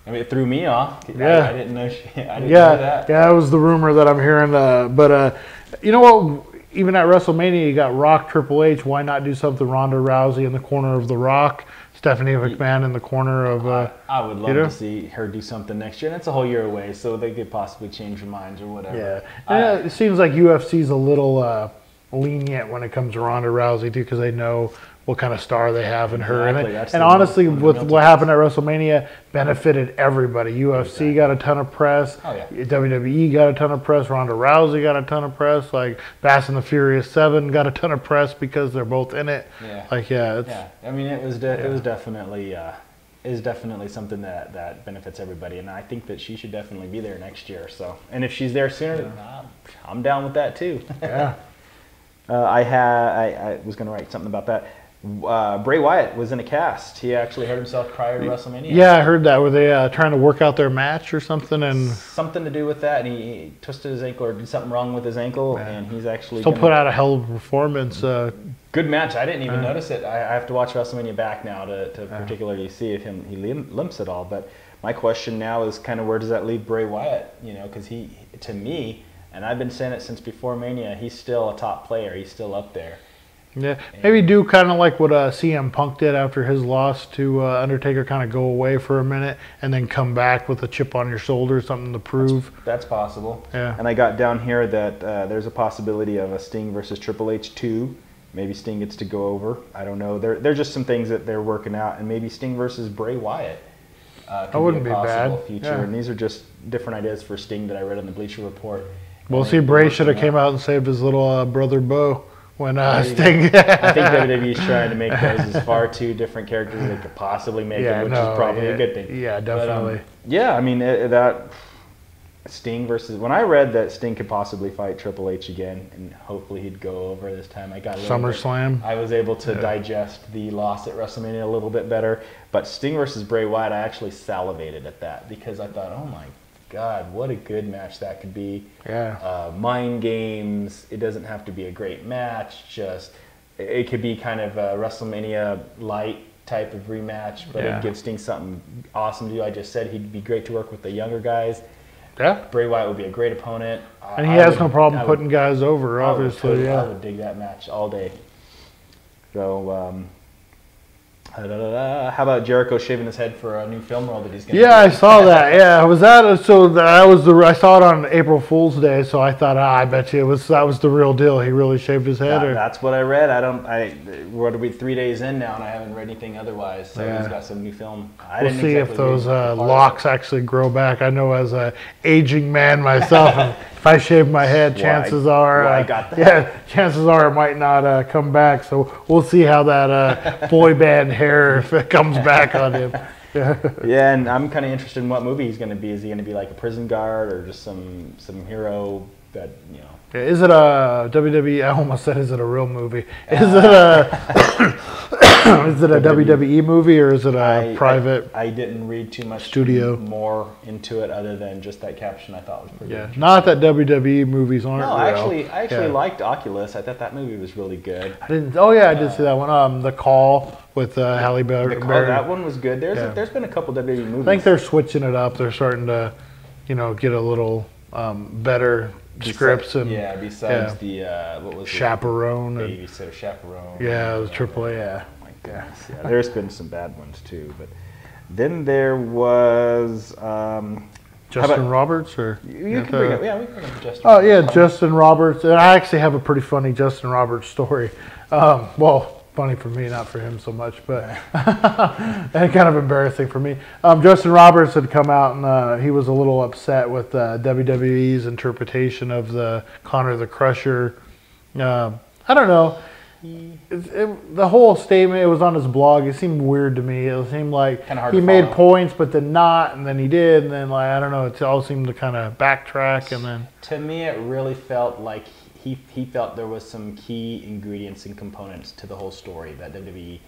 Speaker 3: I mean, it threw me off.
Speaker 1: Yeah.
Speaker 3: I didn't know. I didn't know that.
Speaker 1: Yeah, that was the rumor that I'm hearing. But you know what? Even at WrestleMania, you got Rock, Triple H. Why not do something Ronda Rousey in the corner of The Rock? Stephanie McMahon in the corner of...
Speaker 3: I would love to see her do something next year. And it's a whole year away, so they could possibly change their minds or whatever.
Speaker 1: Yeah. It seems like UFC's a little lenient when it comes to Ronda Rousey, too, because they know what kind of star they have in her.
Speaker 3: Exactly,
Speaker 1: And,
Speaker 3: that's
Speaker 1: and
Speaker 3: the
Speaker 1: honestly, with
Speaker 3: fundamental
Speaker 1: what happened at WrestleMania, benefited everybody. UFC got a ton of press.
Speaker 3: Oh, yeah.
Speaker 1: WWE got a ton of press. Ronda Rousey got a ton of press. Like Fast and the Furious 7 got a ton of press because they're both in it.
Speaker 3: Yeah.
Speaker 1: Like, yeah. It's,
Speaker 3: Yeah, I mean, it was definitely is definitely something that benefits everybody, and I think that she should definitely be there next year. So, and if she's there sooner, I'm down with that too.
Speaker 1: Yeah.
Speaker 3: I was going to write something about that. Bray Wyatt was in a cast. He actually hurt himself prior to WrestleMania.
Speaker 1: Yeah, I heard that. Were they trying to work out their match or something? And
Speaker 3: something to do with that, and he twisted his ankle or did something wrong with his ankle, and he's actually
Speaker 1: still put out a hell of a performance.
Speaker 3: Good match. I didn't even notice it. I have to watch WrestleMania back now to particularly see if he limps at all. But my question now is kind of where does that leave Bray Wyatt? You know, because he, to me, and I've been saying it since before Mania, he's still a top player. He's still up there.
Speaker 1: Yeah, maybe do kind of like what CM Punk did after his loss to Undertaker, kind of go away for a minute and then come back with a chip on your shoulder, something to prove.
Speaker 3: That's possible.
Speaker 1: Yeah.
Speaker 3: And I got down here that there's a possibility of a Sting versus Triple H 2. Maybe Sting gets to go over. I don't know. They're just some things that they're working out. And maybe Sting versus Bray Wyatt
Speaker 1: that wouldn't
Speaker 3: be a possible
Speaker 1: bad.
Speaker 3: future.
Speaker 1: Yeah.
Speaker 3: And these are just different ideas for Sting that I read in the Bleacher Report.
Speaker 1: Well, see, Bray should have came out and saved his little brother Bo when Sting.
Speaker 3: I think WWE's trying to make those as far too different characters as they could possibly make them, which is probably a good thing.
Speaker 1: Yeah, definitely.
Speaker 3: But, yeah, I mean, that Sting versus... When I read that Sting could possibly fight Triple H again, and hopefully he'd go over this time, I got a little
Speaker 1: SummerSlam.
Speaker 3: I was able to digest the loss at WrestleMania a little bit better. But Sting versus Bray Wyatt, I actually salivated at that because I thought, oh my God, what a good match that could be.
Speaker 1: Yeah.
Speaker 3: Mind games. It doesn't have to be a great match. Just it could be kind of a WrestleMania light type of rematch, but it'd give Sting something awesome to do. I just said he'd be great to work with the younger guys.
Speaker 1: Yeah.
Speaker 3: Bray Wyatt would be a great opponent.
Speaker 1: And he has no problem putting guys over, obviously.
Speaker 3: I would dig that match all day. So, how about Jericho shaving his head for a new film role that he's going to do?
Speaker 1: Yeah, I saw that. Yeah, was that so? That was I saw it on April Fool's Day, so I thought, I bet you that was the real deal. He really shaved his head.
Speaker 3: That's what I read. What are we 3 days in now, and I haven't read anything otherwise. So he's got some new film.
Speaker 1: We'll see if those locks actually grow back. I know as a aging man myself, if I shave my head, chances are, chances are it might not come back. So we'll see how that boy band hair, if it comes back on him.
Speaker 3: Yeah, and I'm kind of interested in what movie he's going to be. Is he going to be like a prison guard or just some hero that, you know?
Speaker 1: Is it a WWE? I almost said, is it a real movie? Is it a is it a WWE movie or is it a private?
Speaker 3: I didn't read too much
Speaker 1: studio
Speaker 3: more into it other than just that caption. I thought was pretty.
Speaker 1: Yeah, not that WWE movies aren't real.
Speaker 3: I actually liked Oculus. I thought that movie was really good.
Speaker 1: I didn't. Oh yeah, I did see that one. The Call with Halle Berry.
Speaker 3: That one was good. There's been a couple WWE movies.
Speaker 1: I think they're switching it up. They're starting to, get a little better scripts and
Speaker 3: besides the what was
Speaker 1: Chaperone
Speaker 3: it? Babysitter Chaperone.
Speaker 1: Yeah, it was AAA. Yeah.
Speaker 3: Oh my goodness. Yeah, there's been some bad ones too, but then there was
Speaker 1: Justin Roberts, or
Speaker 3: you can bring up. Yeah, we can bring up Justin.
Speaker 1: Oh yeah, Justin Roberts. And I actually have a pretty funny Justin Roberts story. Well, funny for me, not for him so much, but and kind of embarrassing for me. Justin Roberts had come out and he was a little upset with WWE's interpretation of the Conor the Crusher. I don't know. The whole statement, it was on his blog. It seemed weird to me. It seemed like he made points, but then not, and then he did, and then I don't know. It all seemed to kind of backtrack, and then.
Speaker 3: To me, it really felt like he felt there was some key ingredients and components to the whole story that WWE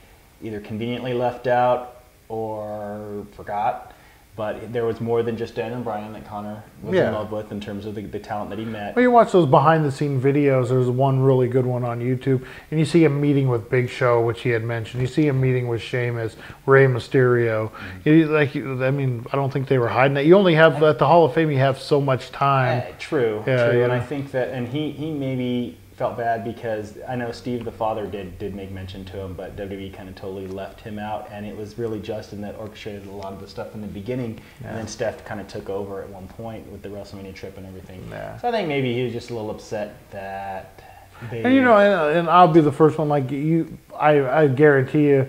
Speaker 3: either conveniently left out or forgot. But there was more than just Daniel Bryan that Conor was in love with in terms of the talent that he met.
Speaker 1: Well, you watch those behind-the-scene videos. There's one really good one on YouTube, and you see him meeting with Big Show, which he had mentioned. You see him meeting with Sheamus, Rey Mysterio. I don't think they were hiding that. You only have, at the Hall of Fame, you have so much time.
Speaker 3: True. And I think that, and he maybe felt bad because I know Steve the Father did make mention to him, but WWE kind of totally left him out, and it was really Justin that orchestrated a lot of the stuff in the beginning, and then Steph kind of took over at one point with the WrestleMania trip and everything. So I think maybe he was just a little upset that
Speaker 1: And and I'll be the first one. Like you, I guarantee you,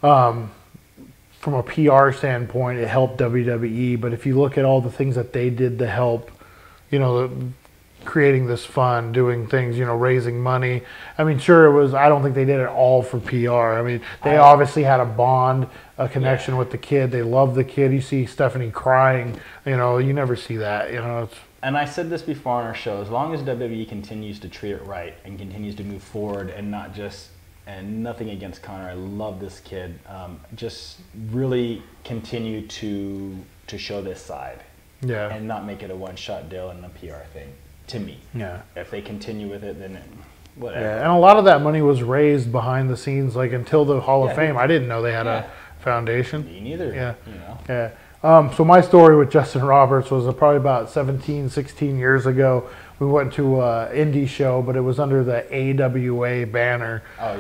Speaker 1: from a PR standpoint, it helped WWE. But if you look at all the things that they did to help, creating this fund, doing things, raising money. I mean, sure, it was. I don't think they did it all for PR. I mean, they obviously had a bond, a connection with the kid. They love the kid. You see Stephanie crying. You never see that.
Speaker 3: And I said this before on our show. As long as WWE continues to treat it right and continues to move forward, and not just and nothing against Connor. I love this kid. Just really continue to show this side.
Speaker 1: Yeah.
Speaker 3: And not make it a one-shot deal and a PR thing. To me.
Speaker 1: Yeah.
Speaker 3: If they continue with it, then whatever.
Speaker 1: Yeah, and a lot of that money was raised behind the scenes, like until the Hall of Fame. I didn't know they had a foundation.
Speaker 3: Me neither.
Speaker 1: Yeah.
Speaker 3: Yeah.
Speaker 1: So my story with Justin Roberts was probably about 17, 16 years ago. We went to an indie show, but it was under the AWA banner.
Speaker 3: Oh,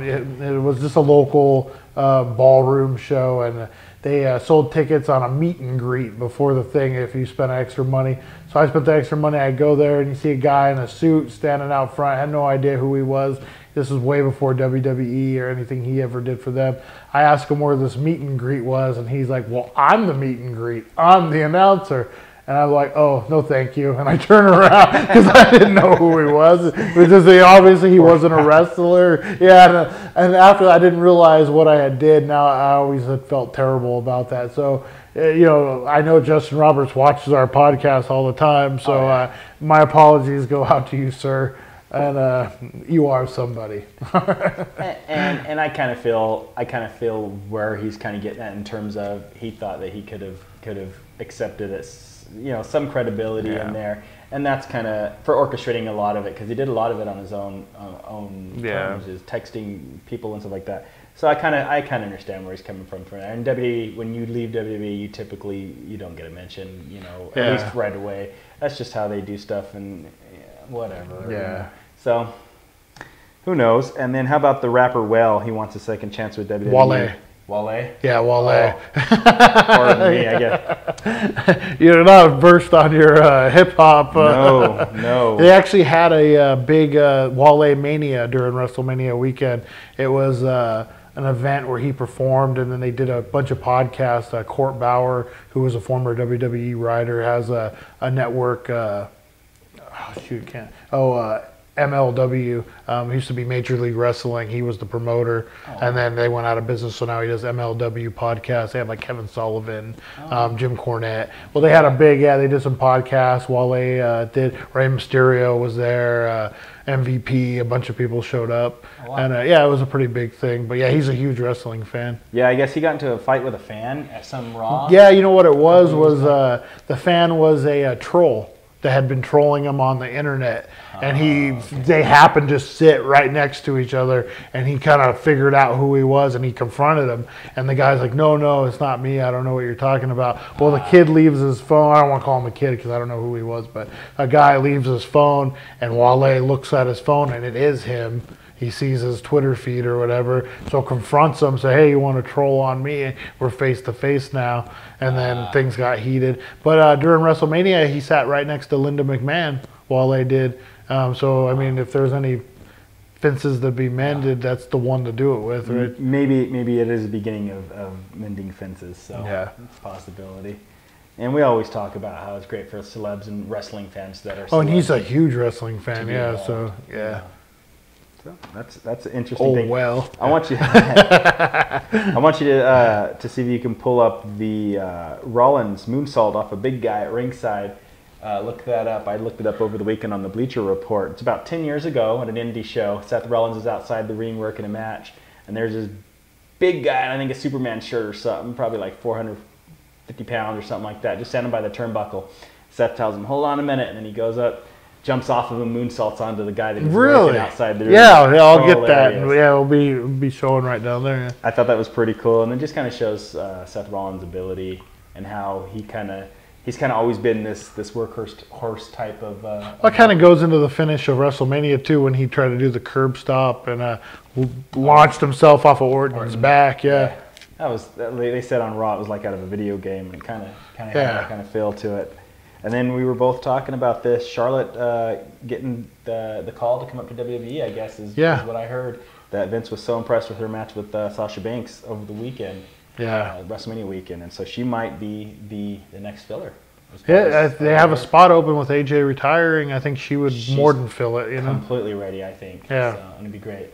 Speaker 3: yeah.
Speaker 1: It was just a local ballroom show, and they sold tickets on a meet and greet before the thing if you spent extra money. So I spent the extra money. I go there, and you see a guy in a suit standing out front. I had no idea who he was. This was way before WWE or anything he ever did for them. I asked him where this meet and greet was, and he's like, well, I'm the meet and greet. I'm the announcer. And I'm like, oh, no, thank you. And I turn around because I didn't know who he was. Because obviously he wasn't a wrestler. Yeah, and after that, I didn't realize what I had did. Now I always had felt terrible about that. So, I know Justin Roberts watches our podcast all the time. So my apologies go out to you, sir. And you are somebody.
Speaker 3: and I kind of feel where he's kind of getting at in terms of he thought that he could have accepted it. Some credibility in there, and that's kind of for orchestrating a lot of it, because he did a lot of it on his own terms, is texting people and stuff like that. So I kind of understand where he's coming from that. And WWE, when you leave WWE, you don't get a mention, at least right away. That's just how they do stuff, and whatever.
Speaker 1: Yeah.
Speaker 3: So who knows? And then how about the rapper Whale? He wants a second chance with WWE. Wale?
Speaker 1: Yeah, Wale.
Speaker 3: Oh. Pardon me, I guess.
Speaker 1: You're not versed on your hip-hop.
Speaker 3: No.
Speaker 1: They actually had a big Wale Mania during WrestleMania weekend. It was an event where he performed, and then they did a bunch of podcasts. Court Bauer, who was a former WWE writer, has a network. MLW. He used to be Major League Wrestling. He was the promoter, and then they went out of business. So now he does MLW podcasts. They have like Kevin Sullivan, Jim Cornette. Well, they had a big, they did some podcasts. Wale did. Rey Mysterio was there. MVP. A bunch of people showed up, and it was a pretty big thing. But yeah, he's a huge wrestling fan.
Speaker 3: Yeah, I guess he got into a fight with a fan at some Raw.
Speaker 1: Yeah, you know what it was the fan was a troll that had been trolling him on the internet, and they happened to sit right next to each other, and he kind of figured out who he was, and he confronted him, and the guy's like, no, it's not me, I don't know what you're talking about. Well, the kid leaves his phone. I don't want to call him a kid because I don't know who he was, but a guy leaves his phone, and Wale looks at his phone, and it is him. He sees his Twitter feed or whatever, so confronts him, say, hey, you want to troll on me? We're face to face now. And then things got heated. But during WrestleMania, he sat right next to Linda McMahon while they did. So, I mean, if there's any fences to be mended, that's the one to do it with, right?
Speaker 3: Maybe it is the beginning of mending fences, so it's a possibility. And we always talk about how it's great for celebs and wrestling fans that are celebs.
Speaker 1: Oh, and he's a huge wrestling fan, So
Speaker 3: So that's an interesting thing.
Speaker 1: Well,
Speaker 3: I want you to see if you can pull up the Rollins moonsault off a big guy at ringside. Look that up. I looked it up over the weekend on the Bleacher Report. It's about 10 years ago at an indie show. Seth Rollins is outside the ring working a match, and there's this big guy, and I think a Superman shirt or something, probably like 450 pounds or something like that, just standing by the turnbuckle. Seth tells him, hold on a minute, and then he goes up, jumps off of him, moonsaults onto the guy that he's working outside the ring.
Speaker 1: Yeah, I'll get that. Yeah, we'll be showing right down there. Yeah.
Speaker 3: I thought that was pretty cool, and it just kind of shows Seth Rollins' ability and how he's kind of always been this workhorse type of.
Speaker 1: That kind of goes into the finish of WrestleMania too, when he tried to do the curb stop and launched himself off of Orton's back. Yeah.
Speaker 3: That was. They said on Raw it was like out of a video game, and kind of had that kind of feel to it. And then we were both talking about this. Charlotte getting the call to come up to WWE, I guess, is what I heard. That Vince was so impressed with her match with Sasha Banks over the weekend, WrestleMania weekend, and so she might be the next filler.
Speaker 1: Yeah, they have a spot open with AJ retiring. I think she's more than fill it.
Speaker 3: Completely ready, I think.
Speaker 1: Yeah,
Speaker 3: so it'd be great.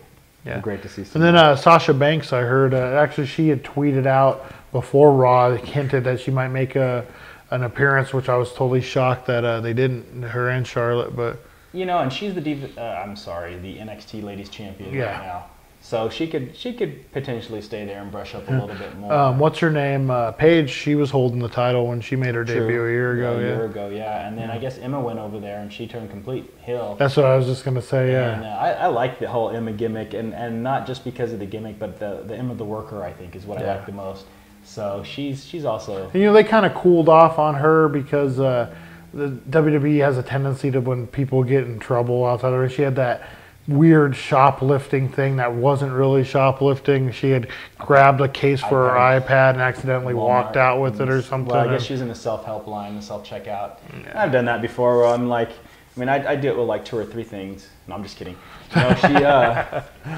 Speaker 1: Yeah,
Speaker 3: it'd be great to see.
Speaker 1: And then Sasha Banks, I heard actually she had tweeted out before Raw, hinted that she might make an appearance, which I was totally shocked that they didn't. Her and Charlotte, but.
Speaker 3: And she's the the NXT Ladies Champion right now. So she could potentially stay there and brush up a little bit more.
Speaker 1: What's her name? Paige. She was holding the title when she made her debut a year ago.
Speaker 3: A year ago, and then I guess Emma went over there and she turned complete heel.
Speaker 1: That's what I was just gonna say.
Speaker 3: And, I like the whole Emma gimmick, and not just because of the gimmick, but the Emma the worker, I think, is what I like the most. So she's also.
Speaker 1: And, they kind of cooled off on her because the WWE has a tendency to, when people get in trouble outside of her, she had that weird shoplifting thing that wasn't really shoplifting. She had grabbed a case for her iPad and accidentally walked out with it or something.
Speaker 3: Well, I guess she's in the self-help line, the self-checkout. Yeah. I've done that before where I'm like, I do it with like 2 or 3 things. No, I'm just kidding.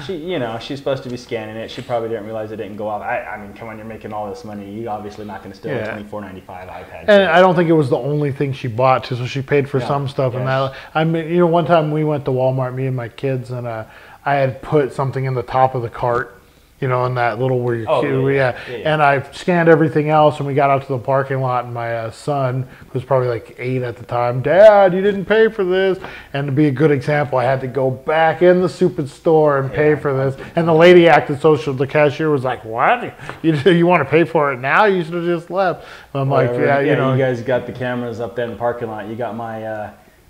Speaker 3: She's supposed to be scanning it. She probably didn't realize it didn't go off. I mean, come on, you're making all this money. You're obviously not going to steal a $24.95 iPad.
Speaker 1: And I don't think it was the only thing she bought too. So she paid for some stuff. And that, one time we went to Walmart, me and my kids, and I had put something in the top of the cart. In that little where you're And I scanned everything else, and we got out to the parking lot, and my son, who was probably like 8 at the time, Dad, you didn't pay for this. And to be a good example, I had to go back in the stupid store and pay for this. And the lady acted social. The cashier was like, "What? You want to pay for it now? You should have just left." And I'm like, you
Speaker 3: guys got the cameras up there in the parking lot. You got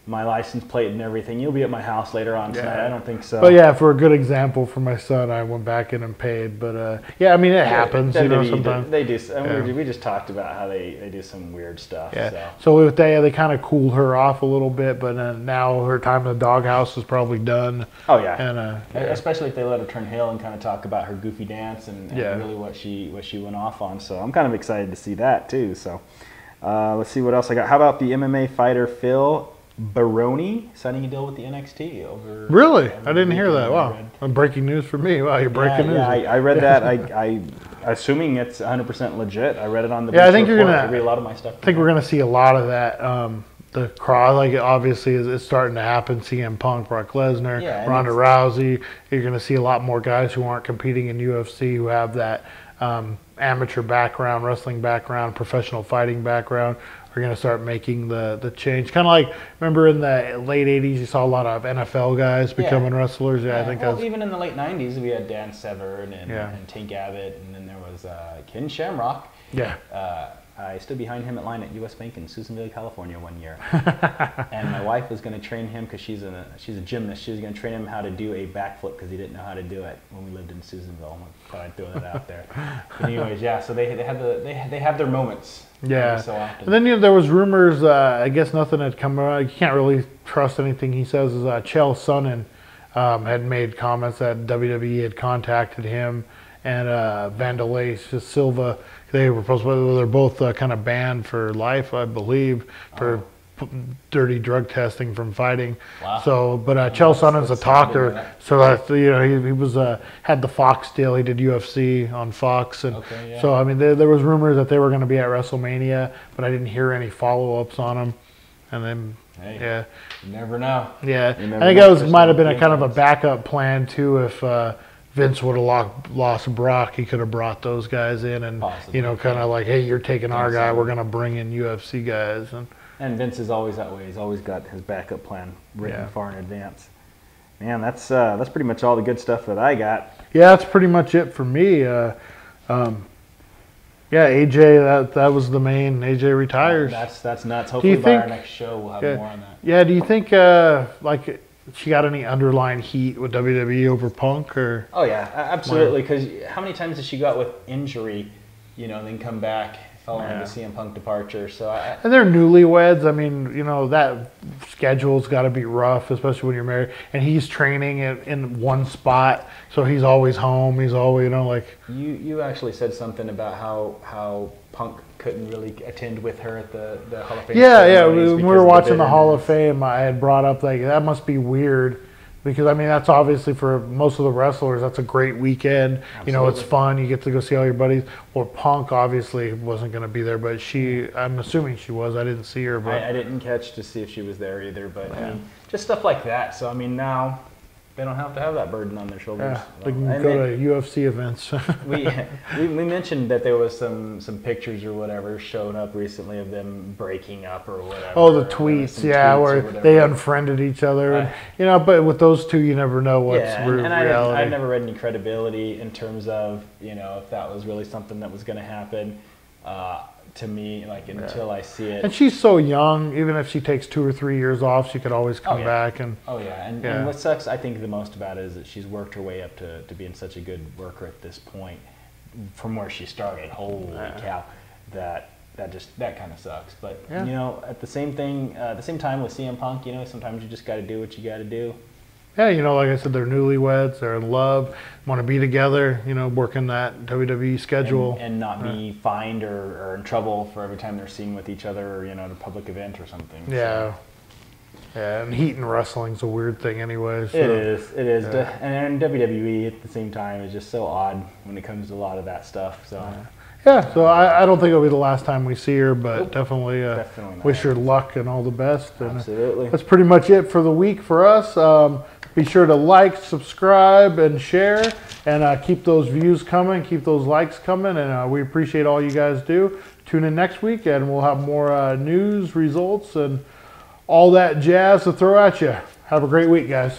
Speaker 3: my license plate and everything. You'll be at my house later on tonight. I don't think so.
Speaker 1: But for a good example for my son, I went back in and paid. But it happens. Sometimes
Speaker 3: they do. We just talked about how they do some weird stuff.
Speaker 1: Yeah. So they kind of cooled her off a little bit, but now her time in the doghouse is probably done.
Speaker 3: Oh yeah. And especially if they let her turn heel and kind of talk about her goofy dance and really what she went off on. So I'm kind of excited to see that too. So let's see what else I got. How about the MMA fighter Phil Baroni signing a deal with the NXT over.
Speaker 1: Really? I didn't hear that. Wow. Breaking news for me. Wow, you're breaking news.
Speaker 3: Yeah, I read that. I assuming it's 100% legit. I read it on the.
Speaker 1: I think you're gonna.
Speaker 3: I read a lot of my stuff.
Speaker 1: I think we're gonna see a lot of that. The crowd, obviously, is starting to happen. CM Punk, Brock Lesnar, Ronda Rousey. You're gonna see a lot more guys who aren't competing in UFC who have that amateur background, wrestling background, professional fighting background. Are going to start making the change. Kind of like, remember in the late 80s, you saw a lot of NFL guys becoming wrestlers. I think
Speaker 3: even in the late 90s, we had Dan Severn and Tank Abbott, and then there was Ken Shamrock.
Speaker 1: Yeah.
Speaker 3: I stood behind him at line at U.S. Bank in Susanville, California one year. And my wife was going to train him because she's a gymnast. She was going to train him how to do a backflip because he didn't know how to do it when we lived in Susanville. I thought I'd throw that out there. But anyways, so they have their moments.
Speaker 1: Yeah.
Speaker 3: So often.
Speaker 1: And then there was rumors. I guess nothing had come out. You can't really trust anything he says. Is Chael Sonnen had made comments that WWE had contacted him and Vanderlei Silva. They're both kind of banned for life, I believe, for dirty drug testing from fighting. Wow. So, but Chael Sonnen's a talker, so that he was had the Fox deal. He did UFC on Fox, and so I mean there was rumors that they were going to be at WrestleMania, but I didn't hear any follow-ups on them. And then
Speaker 3: you never know.
Speaker 1: Yeah, I think that might have been a kind of a backup plan too. If Vince would have lost Brock, he could have brought those guys in, and kind of like, hey, you're taking our guy, we're going to bring in UFC guys,
Speaker 3: and Vince is always that way. He's always got his backup plan written far in advance. Man, that's pretty much all the good stuff that I got.
Speaker 1: Yeah, that's pretty much it for me. AJ, that was the main. AJ retires.
Speaker 3: That's nuts. Hopefully by our next show we'll have more on that.
Speaker 1: Yeah, do you think she got any underlying heat with WWE over Punk or?
Speaker 3: Oh yeah, absolutely. Because how many times has she got with injury, and then come back following the CM Punk departure? So
Speaker 1: and they're newlyweds. I mean, that schedule's got to be rough, especially when you're married. And he's training in one spot, so he's always home. He's always,
Speaker 3: You actually said something about how Punk couldn't really attend with her at the Hall of Fame.
Speaker 1: Yeah. When we were watching the Hall of
Speaker 3: bitterness.
Speaker 1: Fame, I had brought up like that must be weird. Because I mean that's obviously for most of the wrestlers that's a great weekend.
Speaker 3: Absolutely.
Speaker 1: You know it's fun. You get to go see all your buddies. Well, Punk obviously wasn't going to be there, but I'm assuming she was. I didn't see her, but
Speaker 3: I didn't catch to see if she was there either. But I mean, just stuff like that. So I mean, now they don't have to have that burden on their shoulders.
Speaker 1: they can go to UFC events.
Speaker 3: we mentioned that there was some pictures or whatever showing up recently of them breaking up or whatever.
Speaker 1: Oh, the tweets, where they unfriended each other. You know, but with those two, you never know what's reality.
Speaker 3: I never read any credibility in terms of, you know, if that was really something that was going to happen. To me, like until I see it.
Speaker 1: And she's so young. Even if she takes 2 or 3 years off, she could always come back. And
Speaker 3: and what sucks, I think, the most about it is that she's worked her way up to being such a good worker at this point, from where she started. Holy cow, that kind of sucks. But you know, at the same time with CM Punk, you know, sometimes you just got to do what you got to do.
Speaker 1: Yeah, you know, like I said, they're newlyweds, they're in love, want to be together, you know, working that WWE schedule.
Speaker 3: And not be fined or in trouble for every time they're seen with each other, or, you know, at a public event or something.
Speaker 1: Yeah. So. Yeah, and heat and wrestling's a weird thing anyway. So.
Speaker 3: It is. Yeah. And WWE at the same time is just so odd when it comes to a lot of that stuff. So.
Speaker 1: Yeah, so I don't think it'll be the last time we see her, but definitely wish her luck and all the best. And
Speaker 3: absolutely.
Speaker 1: That's pretty much it for the week for us. Be sure to like, subscribe, and share, and keep those views coming, keep those likes coming, and we appreciate all you guys do. Tune in next week, and we'll have more news, results, and all that jazz to throw at you. Have a great week, guys.